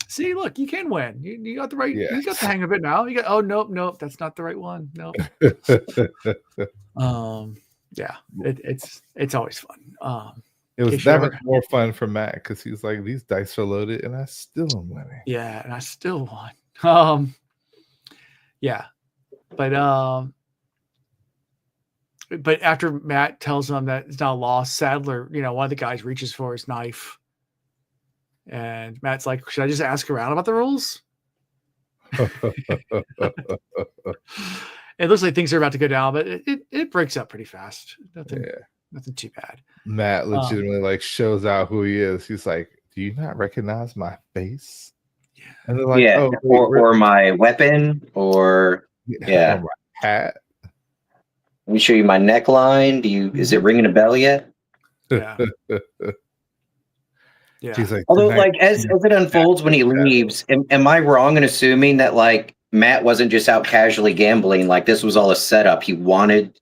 See, look, you can win. You got the right. Yeah. You got the hang of it now. You got. Oh nope, that's not the right one. Nope. Yeah, it's always fun. It was that much more fun for Matt because he's like, these dice are loaded and I still am winning. Yeah, and I still won. Yeah, but after Matt tells him that it's not a loss, Sadler, one of the guys reaches for his knife, and Matt's like, "Should I just ask around about the rules?" It looks like things are about to go down, but it breaks up pretty fast. Nothing too bad. Matt legitimately shows out who he is. He's like, "Do you not recognize my face?" Yeah. And they're like, "Oh, or my weapon, or or my hat. Let me show you my neckline. Is it ringing a bell yet?" Yeah. Yeah. She's like, although, as it unfolds when he leaves, am I wrong in assuming that Matt wasn't just out casually gambling? This was all a setup. He wanted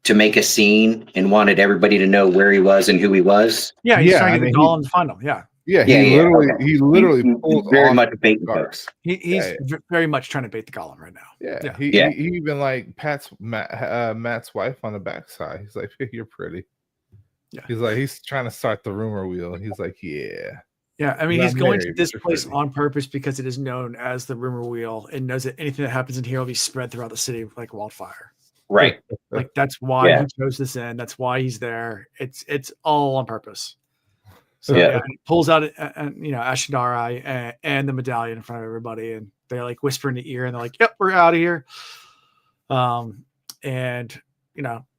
to make a scene and wanted everybody to know where he was and who he was. Yeah, he's trying to get the golem to find him. Yeah. Yeah, he literally pulled very much baiting folks. He's very much trying to bait the golem right now. Yeah. He even pats Matt's wife on the backside. He's like, "You're pretty." Yeah. He's trying to start the rumor wheel. He's like, "Yeah." Yeah, I mean, he's going to this place on purpose because it is known as the rumor wheel and knows that anything that happens in here will be spread throughout the city like wildfire. Right. That's why he chose this in. That's why he's there. It's all on purpose. So he pulls out Ashendari and the medallion in front of everybody, and they whisper in the ear, and they're like, "Yep, we're out of here." And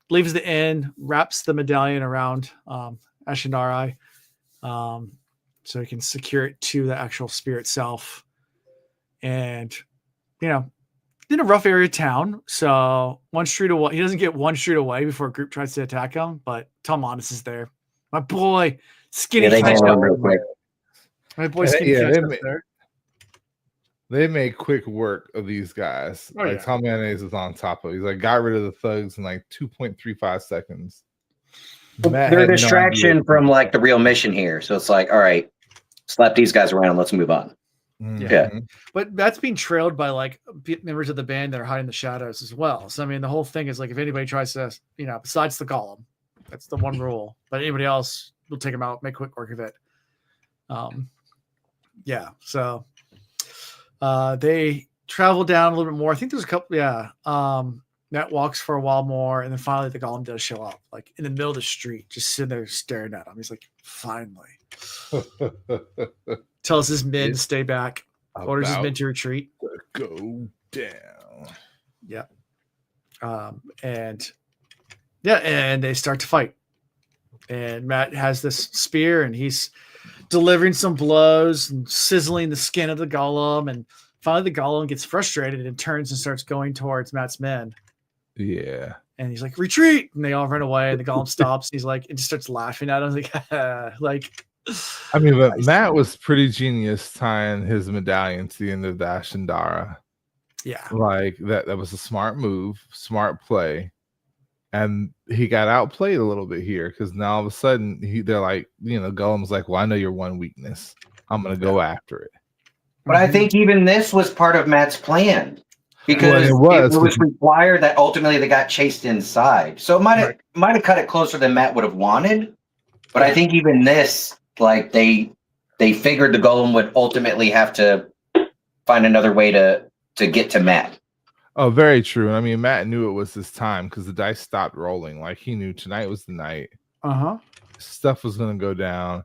leaves the inn, wraps the medallion around Ashendari, so he can secure it to the actual spear itself. And in a rough area of town, so one street away, he doesn't get one street away before a group tries to attack him, but Tom Honest is there. My boy. Skinny real quick. My boy Skinny there. They made quick work of these guys. Tom Mayonnaise is on top of it. He's got rid of the thugs in 2.35 seconds. They're a distraction from the real mission here. So it's all right, slap these guys around and let's move on. Mm-hmm. But that's being trailed by members of the band that are hiding in the shadows as well. So I mean, the whole thing is if anybody tries to, besides the golem, that's the one rule. But anybody else, we'll take them out, make quick work of it. So they travel down a little bit more. I think there's a couple. Matt walks for a while more, and then finally the golem does show up, in the middle of the street, just sitting there staring at him. He's like, "Finally." Tells his men to stay back. Orders his men to retreat. Go down. Yeah. And they start to fight. And Matt has this spear, and he's delivering some blows and sizzling the skin of the golem. And finally, the golem gets frustrated and turns and starts going towards Matt's men. Yeah. And he's like, "Retreat!" And they all run away. And the golem stops. He's like, and just starts laughing at him. I mean, but Matt was pretty genius tying his medallion to the end of the Ashendara. Yeah. That was a smart move, smart play. And he got outplayed a little bit here because now all of a sudden they're Golem's like, "Well, I know your one weakness. I'm going to go after it." But I think even this was part of Matt's plan because it was required that ultimately they got chased inside. So it might have cut it closer than Matt would have wanted. But I think even this, they figured the Golem would ultimately have to find another way to get to Matt. Oh, very true. I mean, Matt knew it was his time because the dice stopped rolling. He knew tonight was the night. Stuff was going to go down,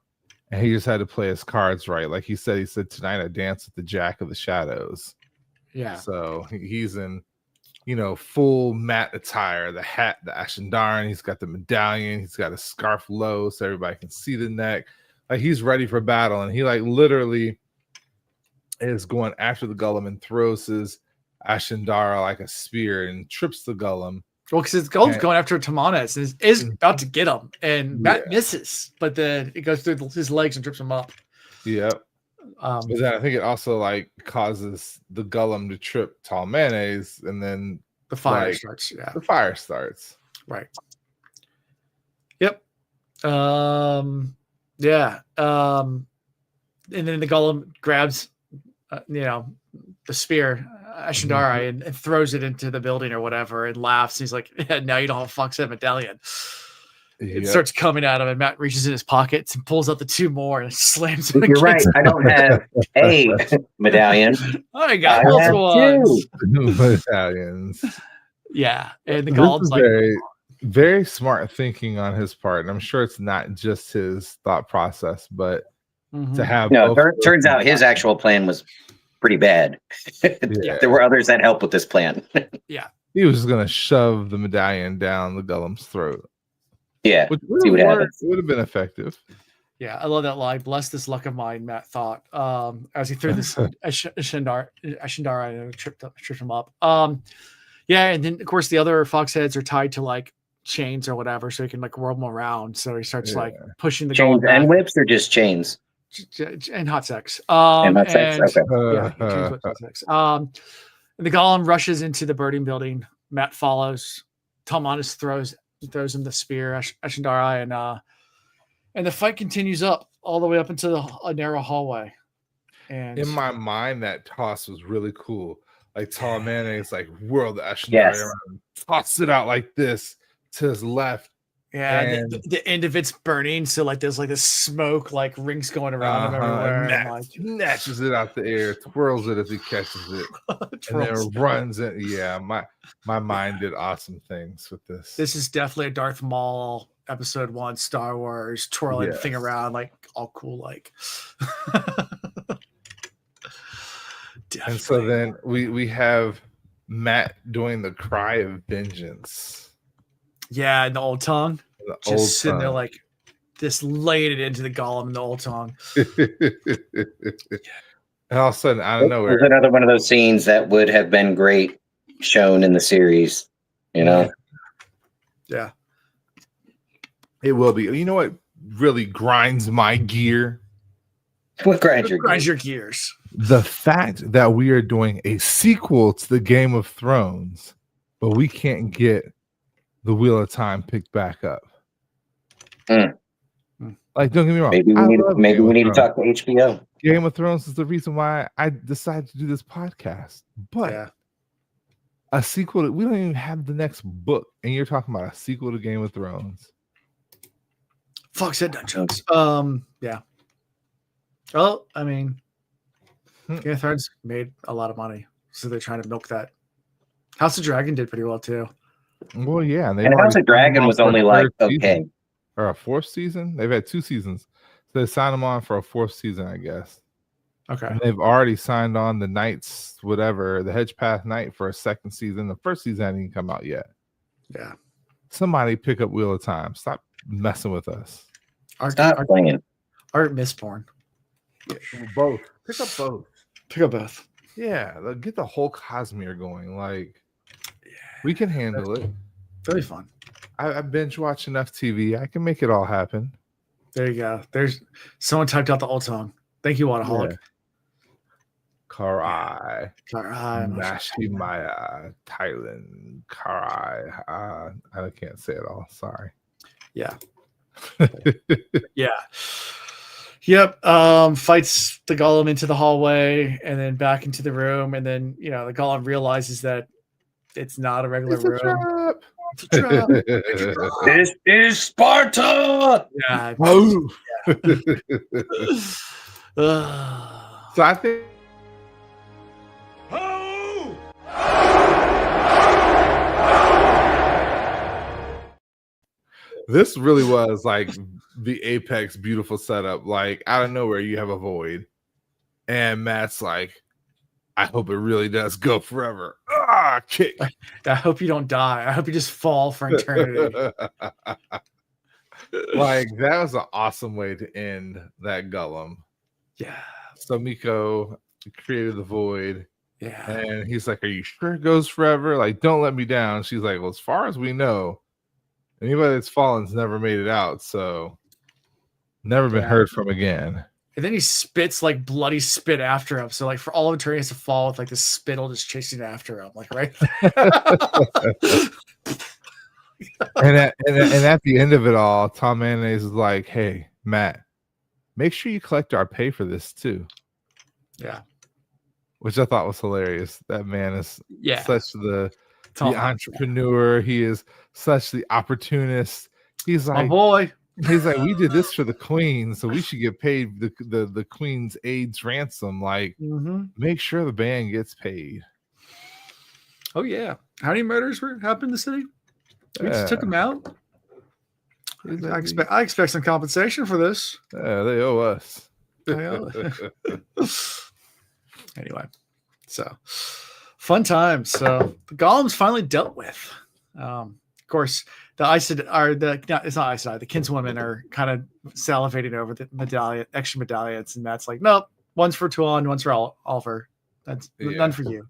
and he just had to play his cards right. He said, tonight I dance with the Jack of the Shadows. Yeah. So he's in full Matt attire, the hat, the Ashendaran. He's got the medallion. He's got a scarf low so everybody can see the neck. Like he's ready for battle, and he like literally is going after the golem and throws his Ashendara like a spear and trips the golem. Well, because his golem's going after Tamanes and is about to get him, and Matt misses, but then it goes through his legs and trips him up. Yep. But then I think it also like causes the golem to trip Tall Mayonnaise, and then the fire starts. Yeah, the fire starts. Right. Yep. Yeah. And then the golem grabs, the spear, Ashendara, and throws it into the building or whatever, and laughs. He's like, yeah, "Now you don't have a Foxhead medallion." It starts coming at him, and Matt reaches in his pockets and pulls out the 2 more and slams them. You're right. I don't have a medallion. I got multiple ones. 2 medallions. Yeah, and the golem's like very, very smart thinking on his part, and I'm sure it's not just his thought process, but to have. No, turns out his actual plan was pretty bad. There were others that helped with this plan. Yeah, he was just gonna shove the medallion down the golem's throat. Yeah, see what happens. It would have been effective. Yeah, I love that line. Bless this luck of mine, Matt thought, as he threw this Ashendara and tripped him up. Yeah, and then of course the other Foxheads are tied to like chains or whatever, so he can like whirl them around. So he starts like pushing the chains and whips, or just chains and hot sex. And hot sex. Okay. Yeah, chains, whips, hot sex. And the golem rushes into the birding building. Matt follows. Talmanis throws him the spear, Ashendara, and the fight continues up all the way up into a narrow hallway. And in my mind, that toss was really cool. Like Tall Mayonnaise, like whirl the Ashendara around, toss it out like this to his left. Yeah, and the end of it's burning, so like there's like this smoke, like rings going around him everywhere. And snatches it out the air, twirls it as he catches it, and then runs it. Yeah, my mind did awesome things with this. This is definitely a Darth Maul Episode 1 Star Wars twirling the thing around, like all cool, like. And so then we have Matt doing the cry of vengeance. Yeah, in the old tongue. Just sitting there like just laying it into the golem in the old tongue. And all of a sudden, out of nowhere. There's another one of those scenes that would have been great shown in the series, Yeah. It will be. You know what really grinds my gear? What grinds your gears? The fact that we are doing a sequel to the Game of Thrones, but we can't get the Wheel of Time picked back up. Like, don't get me wrong. Maybe we need to talk to HBO. Game of Thrones is the reason why I decided to do this podcast. But a sequel, we don't even have the next book, and you're talking about a sequel to Game of Thrones. Foxhead Dungeons. Yeah. Well, I mean, Game of Thrones made a lot of money, so they're trying to milk that. House of Dragon did pretty well too. Well, yeah, and House of Dragon was only like okay, or a 4th season. They've had 2 seasons, so they signed them on for a 4th season, I guess. Okay, and they've already signed on the Knights, whatever, the Hedgepath Knight for a 2nd season. The 1st season hasn't even come out yet. Yeah, somebody pick up Wheel of Time. Stop messing with us. Stop playing. Art Mistborn. Both. Pick up both. Pick up both. Yeah, get the whole Cosmere going. Like, we can handle it. Really fun. I binge watch enough TV. I can make it all happen. There you go. There's someone typed out the old song. Thank you, Wadaholic. Yeah. Karai. Nashi Maya. Thailand. Karai. I can't say it all. Sorry. Yeah. Yeah. Yep. Fights the golem into the hallway and then back into the room. And then, the golem realizes that it's not a regular room. It's a trap. This is Sparta. Yeah. So I think. This really was like the apex beautiful setup. Like, out of nowhere, you have a void, and Matt's like, "I hope it really does go forever." kick. I hope you don't die. I hope you just fall for eternity. Like, that was an awesome way to end that Gollum. Yeah. So Miko created the void. Yeah. And he's like, are you sure it goes forever? Like, don't let me down. She's like, well, as far as we know, anybody that's fallen's never made it out. So never been heard from again. And then he spits like bloody spit after him. So like for all of eternity, he has to fall with like the spittle just chasing after him. Like, right? and at the end of it all, Tom Mayonnaise is like, hey, Matt, make sure you collect our pay for this too. Yeah. Which I thought was hilarious. That man is such the entrepreneur. He is such the opportunist. He's like, my boy. He's like, we did this for the queen, so we should get paid the queen's AIDS ransom. Like, make sure the band gets paid. Oh yeah, how many murders happened in the city? We just took them out. I expect some compensation for this. Yeah, they owe us. Anyway, so fun times. So the golems finally dealt with. Of course, the it's not Aes Sedai. The kinswomen are kind of salivating over the extra medallions, and Matt's like, nope, one's for Tuon, one's for Oliver. That's none for you.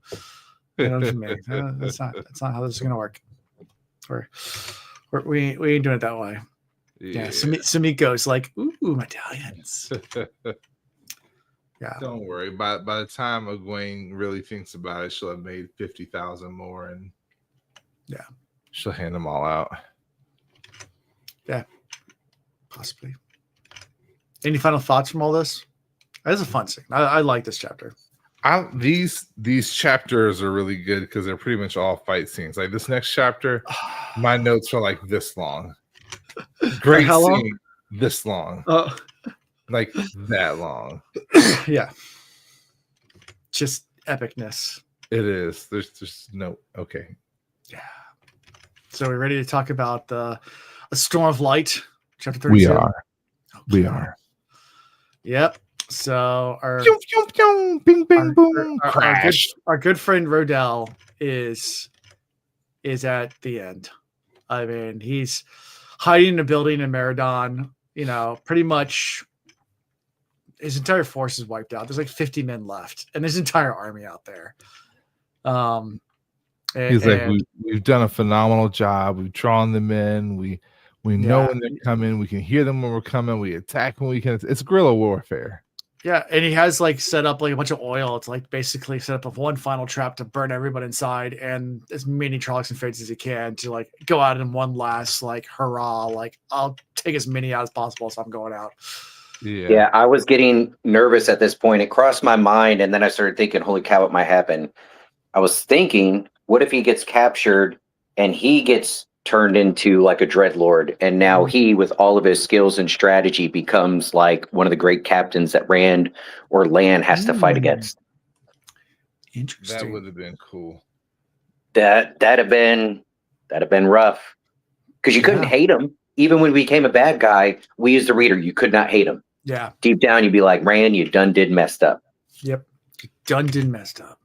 None for me. That's not how this is gonna work. We ain't doing it that way. Yeah. Sumiko's like, ooh, medallions. Yeah. Don't worry. By the time Egwene really thinks about it, she'll have made 50,000 more, and she'll hand them all out. Yeah, possibly. Any final thoughts from all this? That's a fun scene. I like this chapter. These chapters are really good because they're pretty much all fight scenes. Like this next chapter, my notes are like this long. Great how scene, long? this long. Like that long. Yeah. Just epicness. It is. There's just no okay. Yeah. So we're ready to talk about A Storm of Light, chapter 32. We are. Okay. We are. Yep. So our bing, bing, boom, crash. Our good friend Rodell is at the end. I mean, he's hiding in a building in Meridon. You know, pretty much his entire force is wiped out. There's like 50 men left, and his entire army out there. He's like, we've done a phenomenal job. We've drawn them in. We know when they're coming. We can hear them when we're coming. We attack when we can. It's guerrilla warfare. Yeah, and he has like set up like a bunch of oil. It's like basically set up one final trap to burn everybody inside, and as many Trollocs and Fates as he can to like go out in one last like hurrah. Like I'll take as many out as possible, so I'm going out. Yeah, I was getting nervous at this point. It crossed my mind, and then I started thinking, "Holy cow, what might happen?" I was thinking, what if he gets captured and he gets turned into like a dreadlord, and now he, with all of his skills and strategy, becomes like one of the great captains that Rand or Lan has to fight against? Interesting. That would have been cool. That'd have been rough, because you couldn't hate him. Even when we became a bad guy, we as the reader, you could not hate him. Yeah. Deep down, you'd be like, Rand, you done did messed up. Yep. Done did messed up.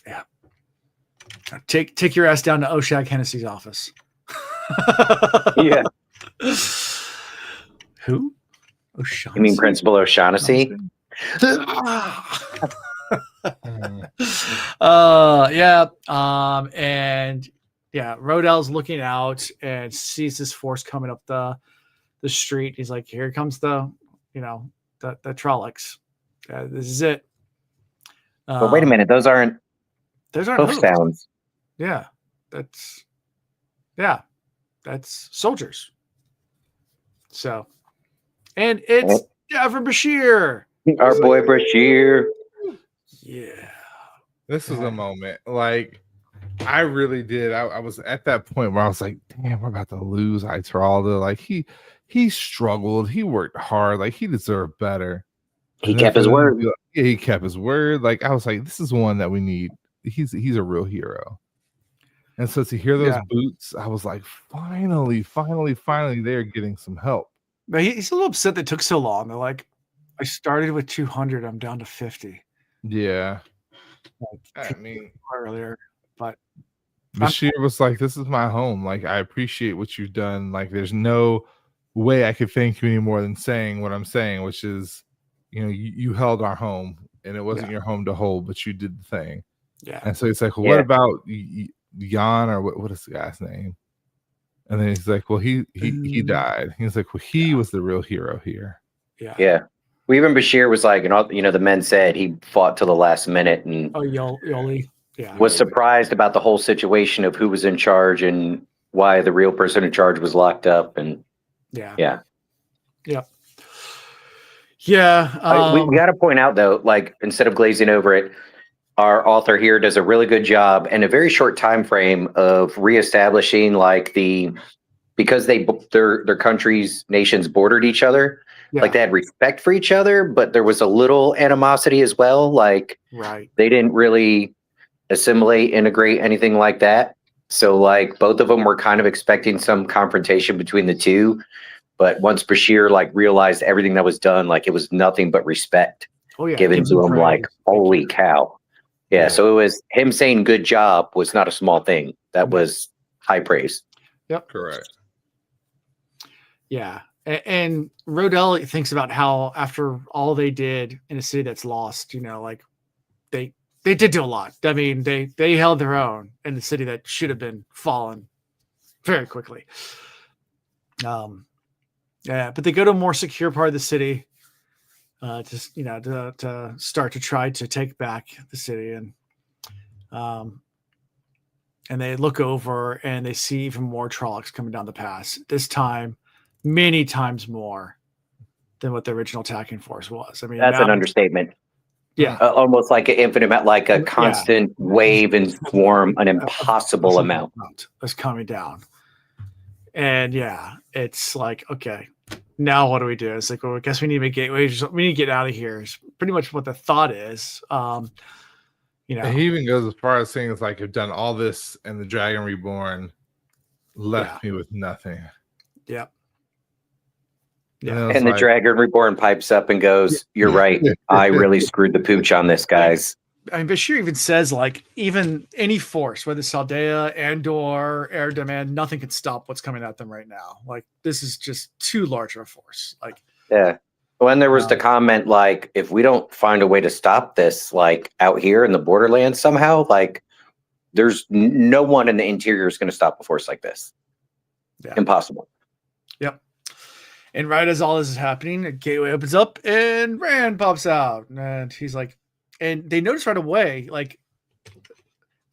Yeah. Take your ass down to Oshag Hennessy's office. Yeah. Who? O'Shaughnessy? You mean Principal O'Shaughnessy? Yeah. And yeah, Rodell's looking out and sees this force coming up the street. He's like, here comes the Trollocs. This is it. But wait a minute, those aren't hoof sounds. Yeah, that's soldiers. So, and it's Davin Bashir, our boy Bashir. Yeah, this is a moment. Like, I really did. I was at that point where I was like, damn, we're about to lose Itralda. Like he struggled. He worked hard. Like, he deserved better. He kept his word. Yeah, he kept his word. Like, I was like, this is one that we need. He's a real hero. And so to hear those boots, I was like, finally, they're getting some help. But he's a little upset that it took so long. They're like, I started with 200, I'm down to 50. Yeah. I mean, earlier, but Bashir was like, "This is my home. Like, I appreciate what you've done. Like, there's no way I could thank you any more than saying what I'm saying, which is, you held our home, and it wasn't your home to hold, but you did the thing." Yeah. And so it's like, well, what about Jan, or what is the guy's name? And then he's like, well, he died. He's like, well, he was the real hero here. Yeah. Yeah. Well, even Bashir was like, and all, the men said he fought till the last minute and Yoli. Yeah. Was surprised about the whole situation of who was in charge and why the real person in charge was locked up. And yeah. We got to point out though, like, instead of glazing over it, our author here does a really good job in a very short time frame of reestablishing like because their countries, nations bordered each other. Yeah. Like they had respect for each other, but there was a little animosity as well. Like they didn't really assimilate, integrate, anything like that. So like both of them were kind of expecting some confrontation between the two. But once Bashir like realized everything that was done, like it was nothing but respect given to him. Like, holy cow. Yeah. So it was him saying good job was not a small thing. That was high praise. Yep. Correct. Yeah. And Rodell thinks about how after all they did in a city that's lost, like they did do a lot. I mean, they held their own in the city that should have been fallen very quickly. But they go to a more secure part of the city, to start to try to take back the city, and they look over and they see even more Trollocs coming down the pass. This time, many times more than what the original attacking force was. I mean, that's an understatement. Yeah, almost like an infinite amount, like a constant wave and swarm, an impossible amount is coming down. And it's like, okay, now what do we do? It's like, well, I guess we need a gateway. We need to get out of here. It's pretty much what the thought is. He even goes as far as saying it's like, I've done all this and the Dragon Reborn left me with nothing. Yep. Yeah. And the Dragon Reborn pipes up and goes, "You're right. I really screwed the pooch on this, guys." I mean, Bashir even says, like, even any force, whether Saldea, Andor, Air Demand, nothing can stop what's coming at them right now. Like, this is just too large of a force. Like, when there was the comment, like, if we don't find a way to stop this, like out here in the borderlands somehow, like, there's no one in the interior is going to stop a force like this. Impossible. Yep. And right as all this is happening, a gateway opens up and Rand pops out. And he's like, and they notice right away, like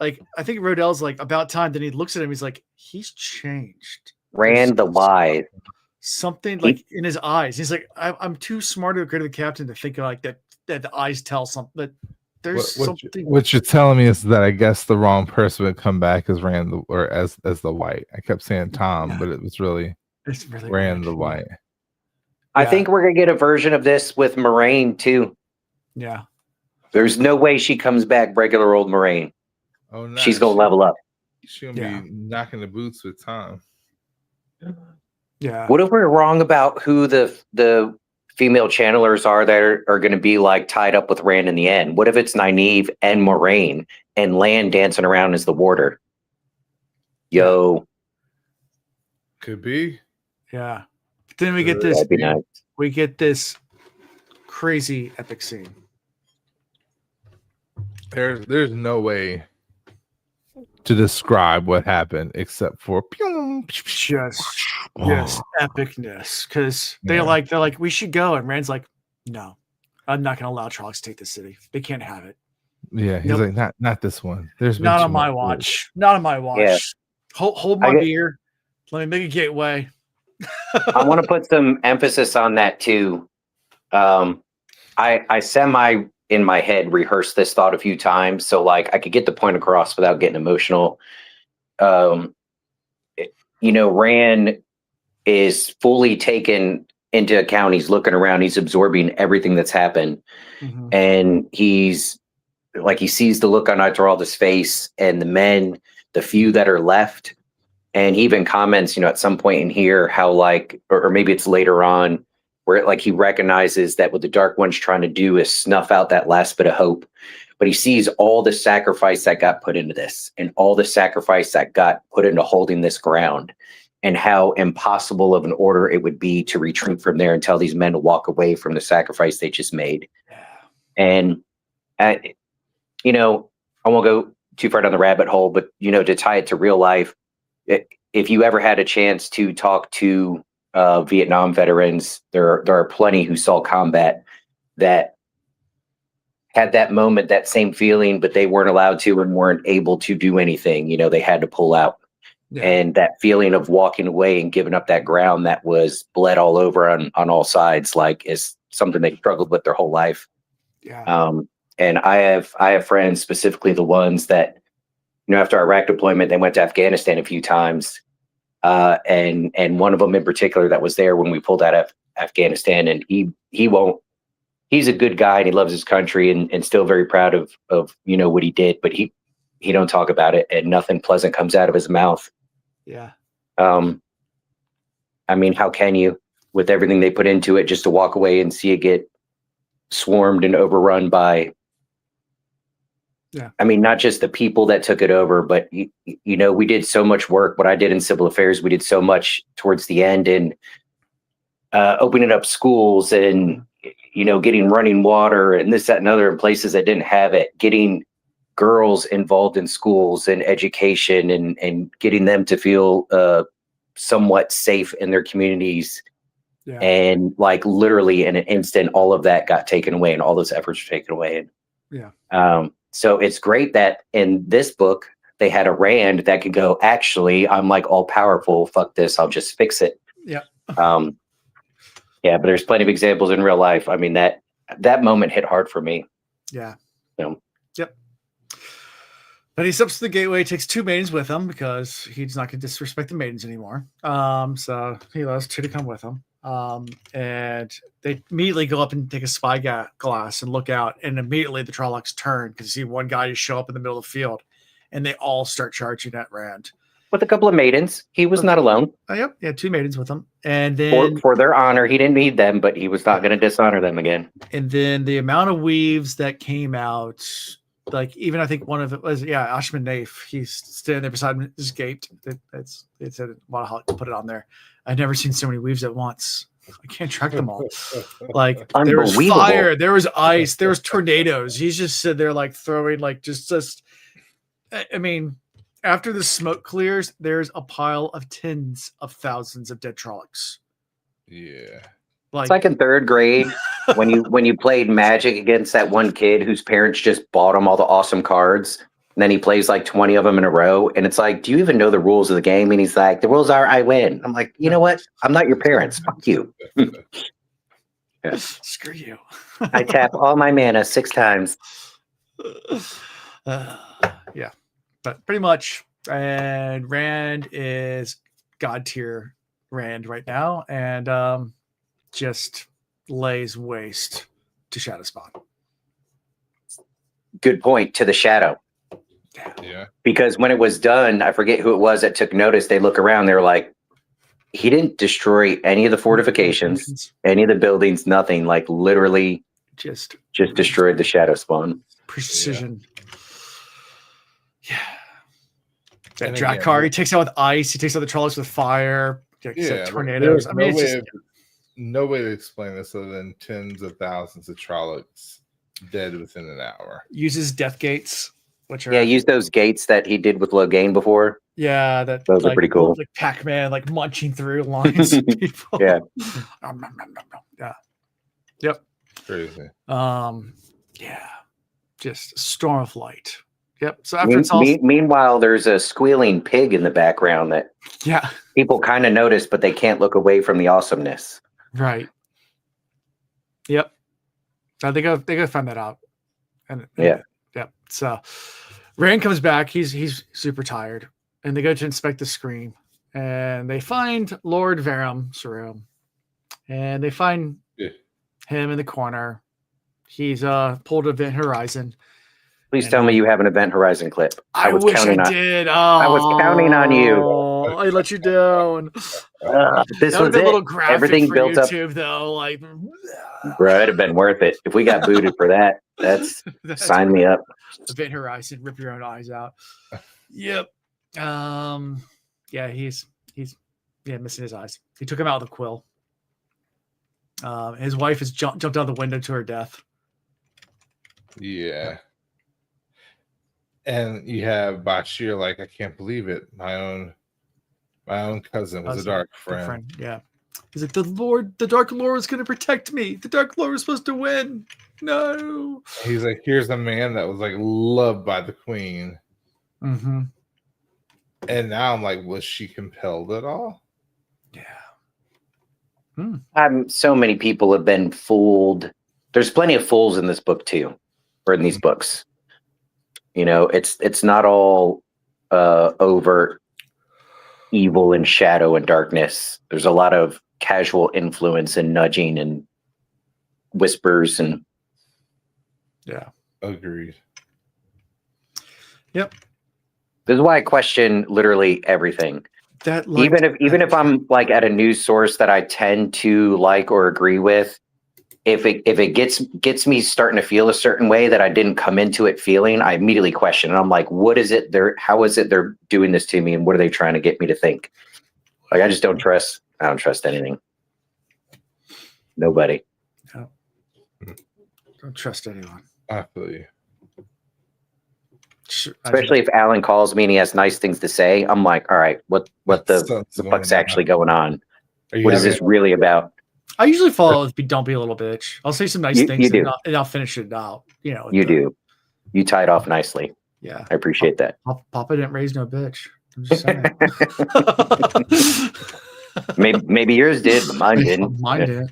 I think Rodell's like, about time. Then he looks at him. He's like, he's changed. Rand the Wise. Something like in his eyes. He's like, I'm too smart to go to the captain to think like that the eyes tell something. That there's something. What you're telling me is that I guess the wrong person would come back as Rand or as the White. I kept saying Tom, but it was really Rand the White. I think we're gonna get a version of this with Moraine too. Yeah. There's no way she comes back regular old Moraine. Oh no. She's gonna level up. She's gonna be knocking the boots with Tom. Yeah. What if we're wrong about who the female channelers are that are going to be like tied up with Rand in the end? What if it's Nynaeve and Moraine and Lan dancing around as the warder? Yo. Could be. Yeah. But then we get this. We get this crazy epic scene. There's no way to describe what happened except for just epicness, because they're like, we should go, and Rand's like, no, I'm not gonna allow Trollocs to take the city. They can't have it. Yeah, he's like, not this one. There's not on my watch. Not on my watch. Yeah. Hold my beer. Let me make a gateway. I want to put some emphasis on that too. I semi in my head rehearsed this thought a few times, so like I could get the point across without getting emotional. Rand is fully taken into account. He's looking around, he's absorbing everything that's happened. Mm-hmm. And he's like, he sees the look on Ituralda's face and the men, the few that are left. And he even comments, at some point in here, how like, or maybe it's later on, where like he recognizes that what the Dark One's trying to do is snuff out that last bit of hope. but he sees all the sacrifice that got put into this and all the sacrifice that got put into holding this ground and how impossible of an order it would be to retreat from there and tell these men to walk away from the sacrifice they just made. And, you know, I won't go too far down the rabbit hole, but, you know, to tie it to real life, if you ever had a chance to talk to Vietnam veterans, there are plenty who saw combat that had that moment, that same feeling, but they weren't allowed to and weren't able to do anything. You know, they had to pull out. Yeah. And that feeling of walking away and giving up that ground that was bled all over on all sides, like, is something they struggled with their whole life. Yeah. And I have friends, specifically the ones that, you know, after our Iraq deployment, they went to Afghanistan a few times. And one of them in particular that was there when we pulled out of Afghanistan, and he's a good guy and he loves his country and still very proud of, you know, what he did, but he don't talk about it and nothing pleasant comes out of his mouth. Yeah. I mean, how can you, with everything they put into it, just to walk away and see it get swarmed and overrun by, I mean, not just the people that took it over, but, you know, we did so much work. What I did in civil affairs, we did so much towards the end, and opening up schools and, you know, getting running water and this, that, and other in places that didn't have it, getting girls involved in schools and education and getting them to feel somewhat safe in their communities. Yeah. And like literally in an instant, all of that got taken away and all those efforts were taken away. Yeah. So it's great that in this book, they had a Rand that could go, actually, I'm like all powerful. Fuck this. I'll just fix it. Yeah. Yeah, but there's plenty of examples in real life. I mean, that moment hit hard for me. Yeah. So. Yep. But he steps to the gateway, takes 2 maidens with him because he's not going to disrespect the maidens anymore. So he allows 2 to come with him. And they immediately go up and take a spy glass and look out. And immediately the Trollocs turn because you see one guy just show up in the middle of the field. And they all start charging at Rand. With a couple of maidens. He was not alone. Yep. He had 2 maidens with him. And then for their honor, he didn't need them, but he was not going to dishonor them again. And then the amount of weaves that came out, like even I think one of it was, Ashman Naif. He's standing there beside him, just gaped. It said, "Want to put it on there?" I've never seen so many weaves at once. I can't track them all. Like there was fire, there was ice, there was tornadoes. He's just sitting there like throwing like just. I mean, after the smoke clears, there's a pile of tens of thousands of dead Trollocs. Yeah. It's like in 3rd grade when you played Magic against that one kid whose parents just bought him all the awesome cards, and then he plays like 20 of them in a row, and it's like, do you even know the rules of the game? And he's like, the rules are I win. I'm like, you know what? I'm not your parents. Fuck you. Yeah. Screw you. I tap all my mana 6 times. Yeah, but pretty much, and Rand is God tier Rand right now, and just lays waste to Shadowspawn. Good point, to the shadow. Yeah. Because when it was done, I forget who it was that took notice. They look around, they were like, he didn't destroy any of the fortifications, any of the buildings, nothing. Like literally just destroyed the Shadowspawn. Precision. Yeah. That Drakkar, he takes out with ice, he takes out the Trollocs with fire, tornadoes. I mean, no way to explain this other than tens of thousands of Trollocs dead within an hour. Uses death gates, which are use those gates that he did with Logain before. Yeah, those are pretty cool. Like Pac-Man, like munching through lines of people. Yeah. Yeah. Yep. Crazy. Yeah. Just storm of light. Yep. So after it's all meanwhile, there's a squealing pig in the background that people kind of notice, but they can't look away from the awesomeness. Right. Yep. They go find that out. And yeah. Yep. So Rand comes back. He's super tired, and they go to inspect the screen, and they find Lord Verum Sarum, and they find him in the corner. He's pulled Event Horizon. Please tell me you have an Event Horizon clip. I wish I did. I was counting on you. I let you down. This was a it. little graphic Everything for built YouTube, up. though. Like, bro, it'd have been worth it if we got booted for that. That's sign me up. Event Horizon, rip your own eyes out. Yep. Yeah, he's missing his eyes. He took him out with a quill. His wife has jumped out the window to her death. Yeah. And you have Bashir, like, I can't believe it. My own cousin was a dark friend. Yeah. He's like, the Dark Lord is going to protect me. The Dark Lord is supposed to win. No. He's like, here's a man that was like loved by the queen. Mm-hmm. And now I'm like, was she compelled at all? Yeah. So many people have been fooled. There's plenty of fools in this book too, or in these books. You know, it's not all overt evil and shadow and darkness. There's a lot of casual influence and nudging and whispers and Agreed. Yep. This is why I question literally everything. That even if I'm like at a news source that I tend to like or agree with, if it gets me starting to feel a certain way that I didn't come into it feeling, I immediately question. And I'm like, what is it how is it they're doing this to me, and what are they trying to get me to think? Like, I just don't trust anything. Nobody. No. Don't trust anyone. I feel you. Especially if Alan calls me and he has nice things to say. I'm like, all right, what the fuck's actually going on? What is this really about? I usually follow with don't be a little bitch. I'll say some nice things and I'll finish it out. You know, do. You tied off nicely. Yeah. I appreciate that. Papa didn't raise no bitch. I'm just saying. maybe yours did, but mine didn't. Mine didn't.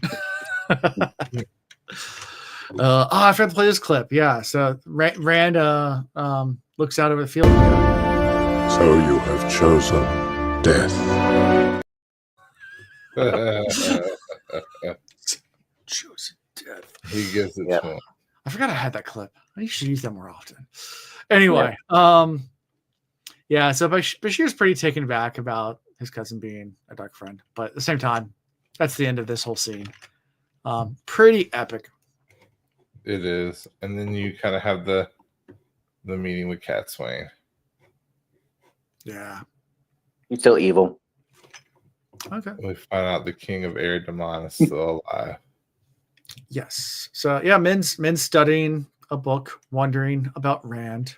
I forgot to play this clip. Yeah. So Rand looks out over the field. So you have chosen death. Chosen death. He gives it to him. I forgot I had that clip. I should use that more often. Anyway, yeah. So Bashir's pretty taken aback about his cousin being a dark friend, but at the same time, that's the end of this whole scene. Pretty epic. It is, and then you kind of have the meeting with Cat Swain. Yeah, he's still evil. Okay. We find out the king of Air Daman is still alive. Yes. So yeah, Min's studying a book, wondering about Rand.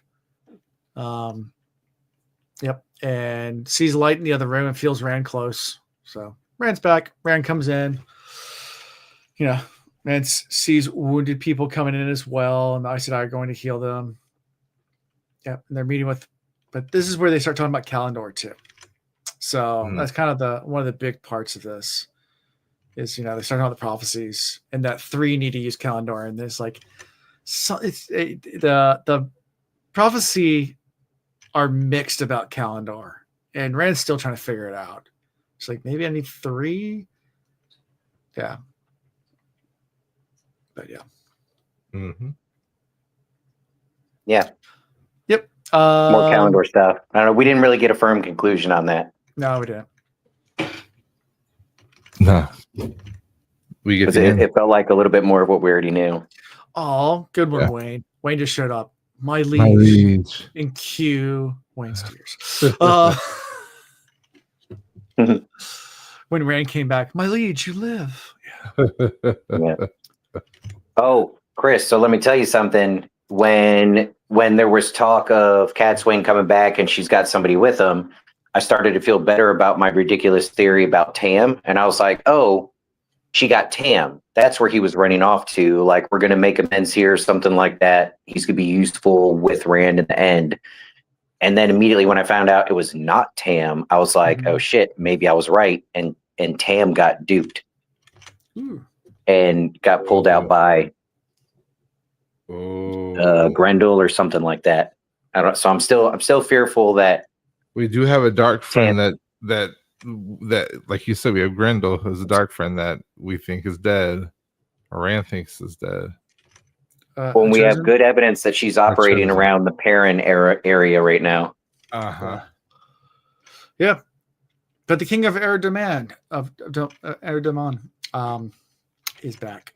Yep, and sees light in the other room and feels Rand close. So Rand's back. Rand comes in. You know, Rand sees wounded people coming in as well, and the Aes Sedai are going to heal them. Yep, and they're meeting with, but this is where they start talking about Kalendor too. So that's kind of one of the big parts of this is, you know, they start talking about the prophecies and that 3 need to use Kalendor, and there's like, so the prophecy are mixed about Kalendor, and Rand's still trying to figure it out. It's like, maybe I need 3. Yeah. But yeah. Mm-hmm. Yeah. Yep. More Kalendor stuff. I don't know. We didn't really get a firm conclusion on that. No, we didn't. No. We get it felt like a little bit more of what we already knew. Oh, good one, Wayne. Wayne just showed up. My liege. In Q. Wayne's tears. When Rand came back, my liege, you live. Yeah. Oh, Chris, so let me tell you something. When there was talk of Cat Swain coming back and she's got somebody with him, I started to feel better about my ridiculous theory about Tam. And I was like, oh, she got Tam. That's where he was running off to. Like, we're going to make amends here, something like that. He's going to be useful with Rand in the end. And then immediately when I found out it was not Tam, I was like, oh, shit, maybe I was right. And Tam got duped and got pulled out by Grendel or something like that. I don't. So I'm still fearful that we do have a dark friend that like you said, we have Grendel, who's a dark friend that we think is dead, or Rand thinks is dead. when we have good evidence that she's operating around the Perrin area right now. Yeah, but the king of Erdoman is back.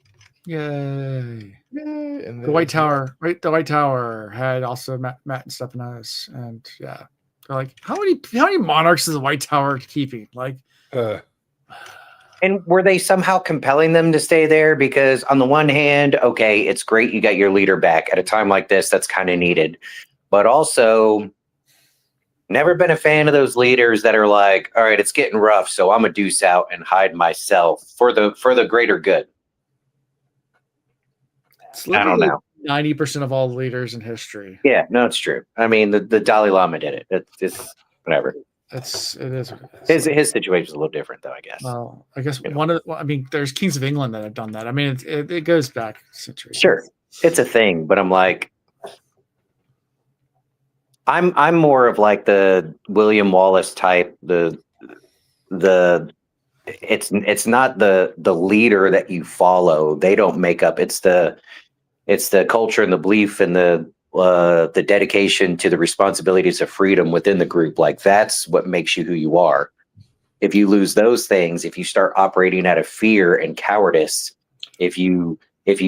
Yay! And The White Tower, right? The White Tower had also Matt and Stephanos, and yeah, they're like, how many monarchs is the White Tower keeping? Like, and were they somehow compelling them to stay there? Because on the one hand, okay, it's great you got your leader back at a time like this. That's kind of needed, but also never been a fan of those leaders that are like, all right, it's getting rough, so I'm a deuce out and hide myself for the greater good. I don't know. 90% of all leaders in history. Yeah, no, it's true. I mean, the Dalai Lama did it. It's whatever. It is what it is. His situation is a little different, though, I guess. Well, I guess there's kings of England that have done that. I mean, it goes back centuries. Sure, it's a thing, but I'm like, I'm more of like the William Wallace type. It's not the leader that you follow. They don't make up. It's the culture and the belief and the dedication to the responsibilities of freedom within the group. Like that's what makes you who you are. If you lose those things, if you start operating out of fear and cowardice, if you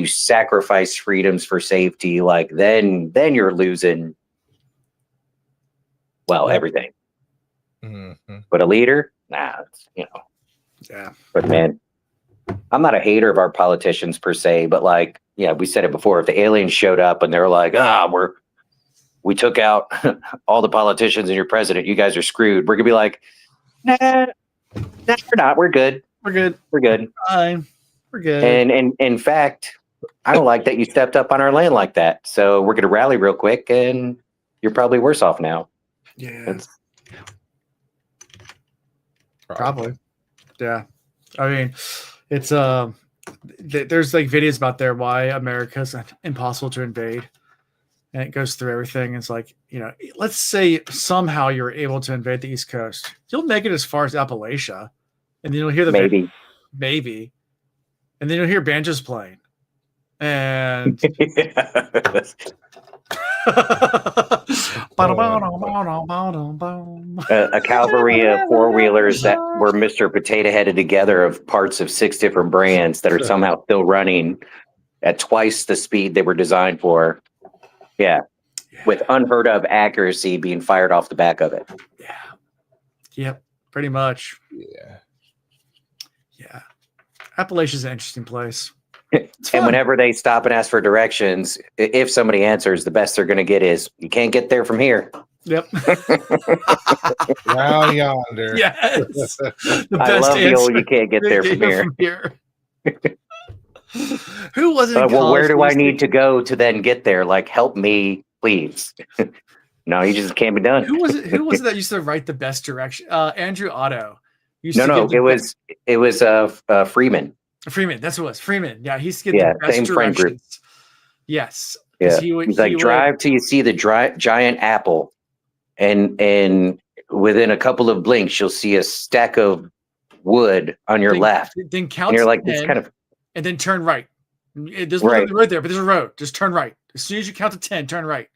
sacrifice freedoms for safety, like then you're losing, well, everything. Mm-hmm. But a leader, nah, Yeah. But man, I'm not a hater of our politicians per se, but like, yeah, we said it before. If the aliens showed up and they're like, we took out all the politicians and your president, you guys are screwed. We're gonna be like, nah, we're not. We're good. We're good. We're good. Fine. We're good. And in fact, I don't like that you stepped up on our land like that. So we're gonna rally real quick, and you're probably worse off now. Yeah. Probably. Yeah. I mean, it's there's like videos about there why America's impossible to invade, and it goes through everything. It's like, let's say somehow you're able to invade the East Coast, you'll make it as far as Appalachia, and then you'll hear the maybe, and then you'll hear banjos playing, and a cavalry of four-wheelers that were Mr. Potato Headed together of parts of 6 different brands that are somehow still running at twice the speed they were designed for. Yeah. With unheard of accuracy being fired off the back of it. Yeah. Yep. Pretty much. Yeah. Yeah. Appalachia's an interesting place. And whenever they stop and ask for directions, if somebody answers, the best they're going to get is, you can't get there from here. Yep. Down yonder. Yes. The I love the old, you can't get there from here. Who wasn't? Well, where do I need to go to then get there? Like, help me, please. No, you just can't be done. Who was it that used to write the best direction? Andrew Otto. It was Freeman. Freeman, that's what it was. Freeman. Yeah, he's getting the best same friend group. directions. Yes. Yeah. He's like, drive till you see the giant apple, and within a couple of blinks, you'll see a stack of wood on your left. Then count. And you're like, 10, this kind of, and then turn right. There's one right there, but there's a road. Just turn right. As soon as you count to 10, turn right.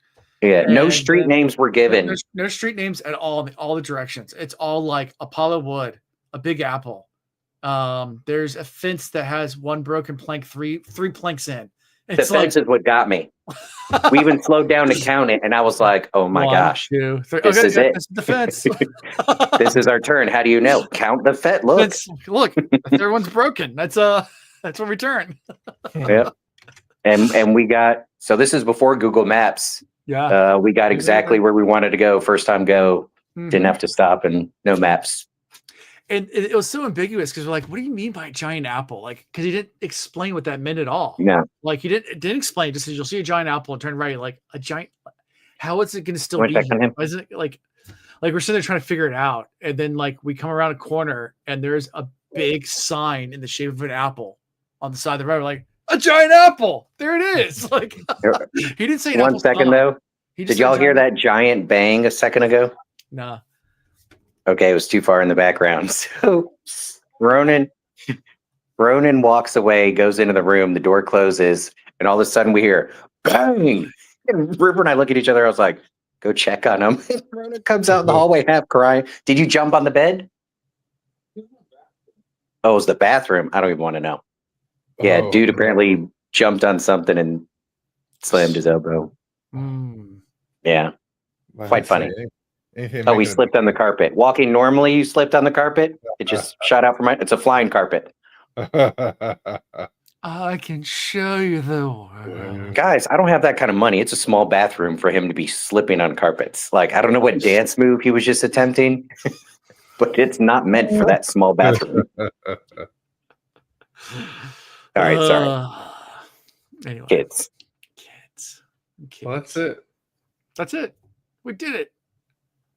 Yeah. No street names were given. No street names at all. All the directions. It's all like Apollo Wood, a big apple. There's a fence that has one broken plank, three planks in. It's the fence is what got me. We even slowed down to count it, and I was like, "Oh my gosh, 2, 3. This is it. That's the fence. This is our turn. How do you know? Count the fence. Look, look. Everyone's broken. That's where we turn. Yeah, and we got. So this is before Google Maps. Yeah, we got exactly where we wanted to go. First time go. Mm-hmm. Didn't have to stop, and no maps. And it was so ambiguous because we're like, what do you mean by a giant apple? Like, because he didn't explain what that meant at all. No. Like, he didn't explain. Just says you'll see a giant apple and turn right. Like, a giant. How is it going to still be? Isn't it like we're sitting there trying to figure it out, and then like we come around a corner and there's a big sign in the shape of an apple on the side of the road. We're like, a giant apple. There it is. Like, he didn't say 1 second though. Did y'all hear that giant bang a second ago? Nah. Okay, it was too far in the background. So Ronan Ronan walks away, goes into the room, the door closes, and all of a sudden we hear bang. And River and I look at each other. I was like, go check on him. And Ronan comes out in the hallway half crying. Did you jump on the bed? Oh, it was the bathroom. I don't even want to know. Yeah, dude apparently jumped on something and slammed his elbow. Yeah, quite funny. Oh, he slipped on the carpet. Walking normally, you slipped on the carpet. It just shot out from my. It's a flying carpet. I can show you the world. Guys, I don't have that kind of money. It's a small bathroom for him to be slipping on carpets. Like, I don't know what dance move he was just attempting, but it's not meant for that small bathroom. All right, sorry. Anyway, Kids. Well, that's it. That's it. We did it.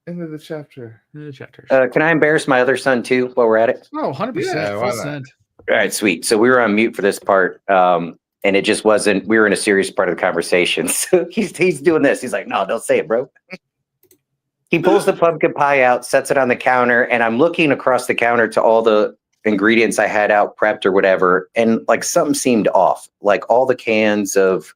End of the chapter. End of the chapters. Can I embarrass my other son too while we're at it? Oh, 100%. Yeah, why not? All right, sweet. So we were on mute for this part, and it just wasn't. We were in a serious part of the conversation. So he's doing this. He's like, "No, don't say it, bro." He pulls the pumpkin pie out, sets it on the counter, and I'm looking across the counter to all the ingredients I had out prepped or whatever, and like something seemed off. Like all the cans of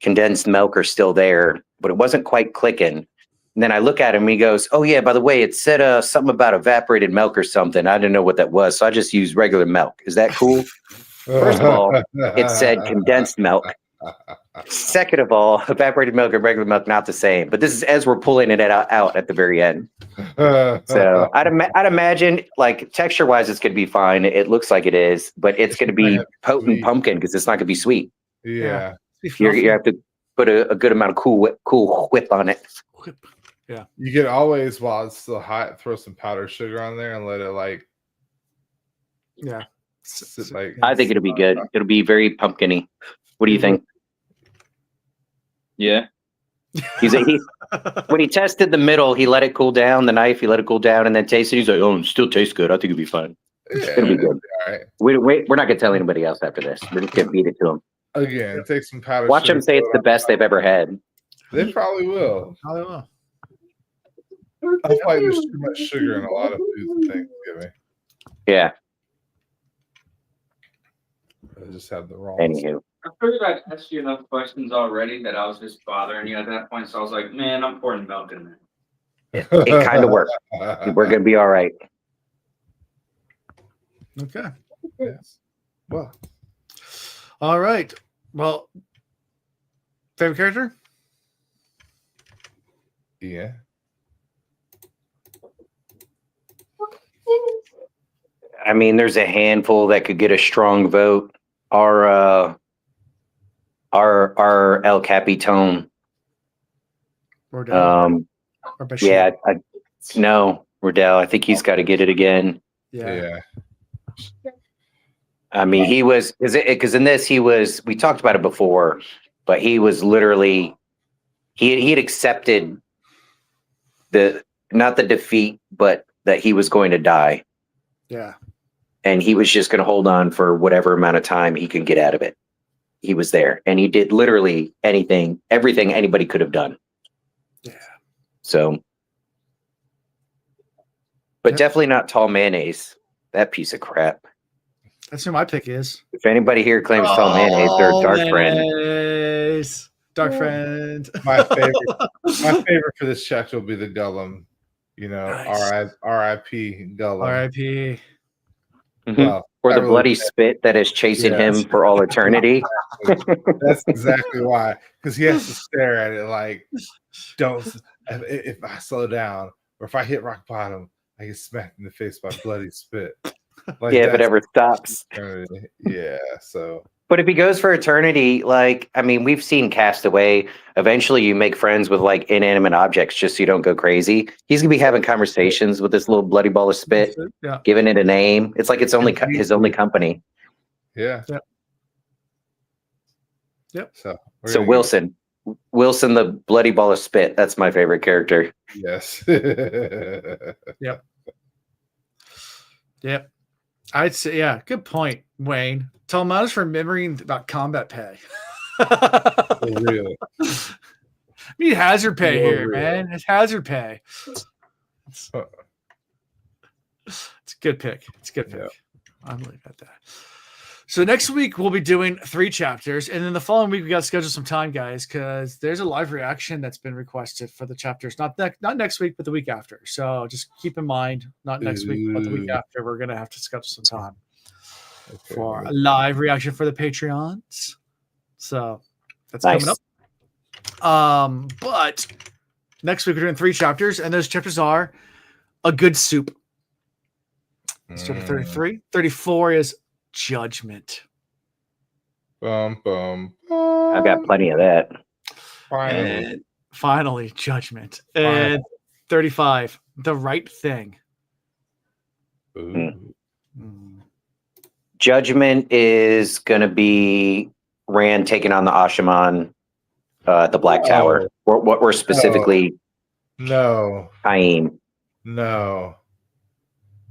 condensed milk are still there, but it wasn't quite clicking. And then I look at him and he goes, "Oh yeah, by the way, it said something about evaporated milk or something. I didn't know what that was, so I just used regular milk. Is that cool?" First of all, it said condensed milk. Second of all, evaporated milk and regular milk not the same. But this is as we're pulling it out at the very end. So I'd imagine, like texture-wise, it's going to be fine. It looks like it is, but it's going to be potent pumpkin because it's not going to be sweet. Yeah. You have to put a good amount of cool whip on it. Yeah. You could always, while it's still hot, throw some powdered sugar on there and let it sit like. I think it'll be good. It'll be very pumpkin-y. What do you think? Yeah. When he tested the middle, he let it cool down. The knife, he let it cool down, and then tasted. He's like, "Oh, it still tastes good. I think it'll be fine. It'll be good." All right. We're not gonna tell anybody else after this. We're just gonna beat it to him. Again, take some powdered. Watch them say it's the best they've ever had. They probably will. I don't know. I feel like there's too much sugar in a lot of foods at Thanksgiving. Yeah. I just have the wrong. Anywho. I figured I'd asked you enough questions already that I was just bothering you at that point. So I was like, man, I'm pouring milk in there. It kind of worked. We're gonna be all right. Okay. Yes. Well. All right. Well, favorite character? Yeah. I mean, there's a handful that could get a strong vote. Our El Capitan. Rodell. Yeah, no, Rodell. I think he's got to get it again. Yeah. I mean, he was because in this we talked about it before, but he was literally he had accepted not the defeat, but that he was going to die. Yeah. And he was just going to hold on for whatever amount of time he could get out of it. He was there, and he did literally everything anybody could have done. Yeah. So, but definitely not tall mayonnaise. That piece of crap. That's who my pick is. If anybody here claims tall mayonnaise, they're a dark friend. Dark friend. My favorite for this chapter will be the Gollum. You know, Nice. R.I.P. Gollum. R.I.P. Mm-hmm. Well, or the bloody spit that is chasing him for all eternity. That's exactly why. Because he has to stare at it like, don't. If I slow down or if I hit rock bottom, I get smacked in the face by bloody spit. Like, yeah, if it ever stops. Yeah, so. But if he goes for eternity, like, I mean, we've seen Castaway. Eventually, you make friends with like inanimate objects just so you don't go crazy. He's gonna be having conversations with this little bloody ball of spit, giving it a name. It's like it's only his only company. Yeah. Yep. So Wilson, the bloody ball of spit. That's my favorite character. Yes. Yep. I'd say, yeah, good point, Wayne. Talmadge remembering about combat pay. Really? I mean, hazard pay here, man. It's hazard pay. It's a good pick. It's a good pick. Yeah. I'm really at that. So next week we'll be doing 3 chapters, and then the following week we got to schedule some time, guys, because there's a live reaction that's been requested for the chapters. Not next week, but the week after. So just keep in mind, not next week, but the week after, we're gonna have to schedule some time for a live reaction for the Patreons. So that's coming up. But next week we're doing 3 chapters, and those chapters are a good soup. Chapter 33. 34 is Judgment. Bum, bum, I've got plenty of that. And finally, Judgment. And 35, The Right Thing. Judgment is going to be Rand taking on the Ashaman, the Black Tower. What we're specifically... No. Haim. No.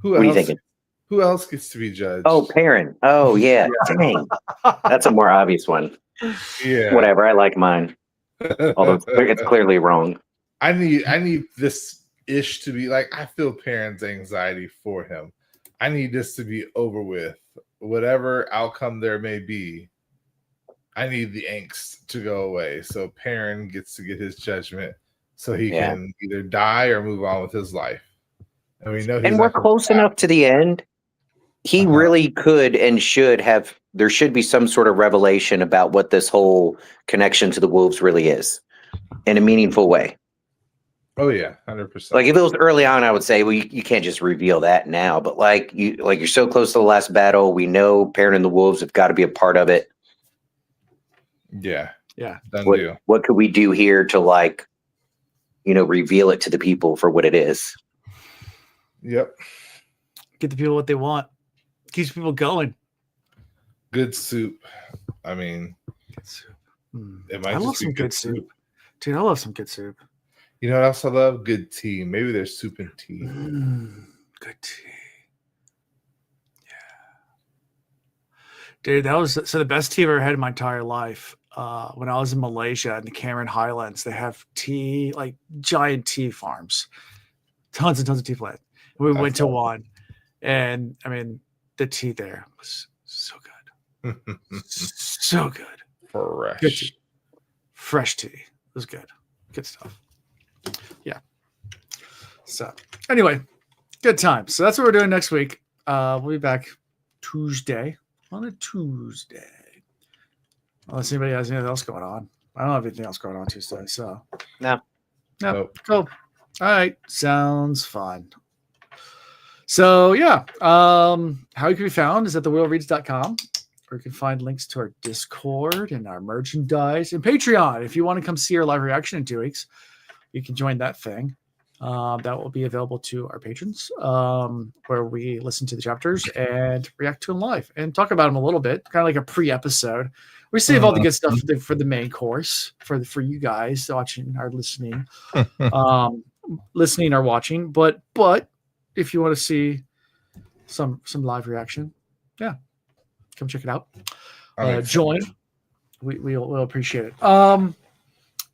What are you thinking? Who else gets to be judged? Oh, Perrin. Oh, yeah. Dang. That's a more obvious one. Yeah. Whatever. I like mine. Although it's clearly wrong. I need this ish to be like, I feel Perrin's anxiety for him. I need this to be over with. Whatever outcome there may be, I need the angst to go away. So Perrin gets to get his judgment so he can either die or move on with his life. And we know we're close enough to the end. He really could and should have. There should be some sort of revelation about what this whole connection to the wolves really is in a meaningful way. Oh yeah, 100%. Like if it was early on, I would say, well, you can't just reveal that now. But you're so close to the last battle. We know Perrin and the wolves have got to be a part of it. Yeah. What could we do here to reveal it to the people for what it is? Yep. Get the people what they want. Keeps people going. Good soup. I mean, good soup. I love some good soup. Dude, I love some good soup. You know what else I love? Good tea. Maybe there's soup and tea. Good tea. Yeah. Dude, that was the best tea I've ever had in my entire life. When I was in Malaysia in the Cameron Highlands, they have tea, like giant tea farms. Tons and tons of tea plants. We went to one, and I mean, the tea there was so good. So good. Fresh. Good tea. Fresh tea. It was good. Good stuff. Yeah. So, anyway, good time. So, that's what we're doing next week. We'll be back Tuesday. On a Tuesday. Unless anybody has anything else going on. I don't have anything else going on Tuesday. So, no. Nope. Cool. All right. Sounds fun. So, yeah. How you can be found is at thewheelreads.com, where you can find links to our Discord and our merchandise and Patreon. If you want to come see our live reaction in 2 weeks, you can join that thing. That will be available to our patrons, where we listen to the chapters and react to them live and talk about them a little bit, kind of like a pre-episode. We save all the good stuff for the main course for you guys watching or listening, listening or watching. But if you want to see some live reaction, yeah, come check it out. Join. We'll appreciate it.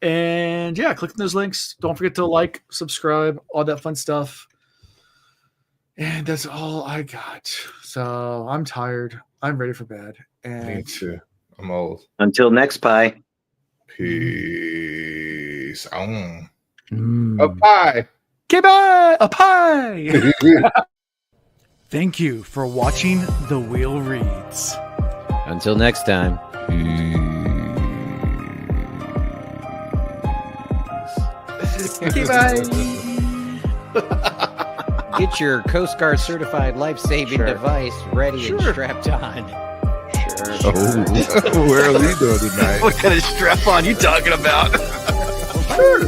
And yeah, click on those links. Don't forget to like, subscribe, all that fun stuff. And that's all I got. So I'm tired. I'm ready for bed. And me too. I'm old. Until next pie. Peace. A pie. Goodbye. A pie. Thank you for watching The Wheel Reads. Until next time. Goodbye. Get your Coast Guard certified life-saving device ready and strapped on. Where are we doing tonight? What kind of strap on you talking about? Sure.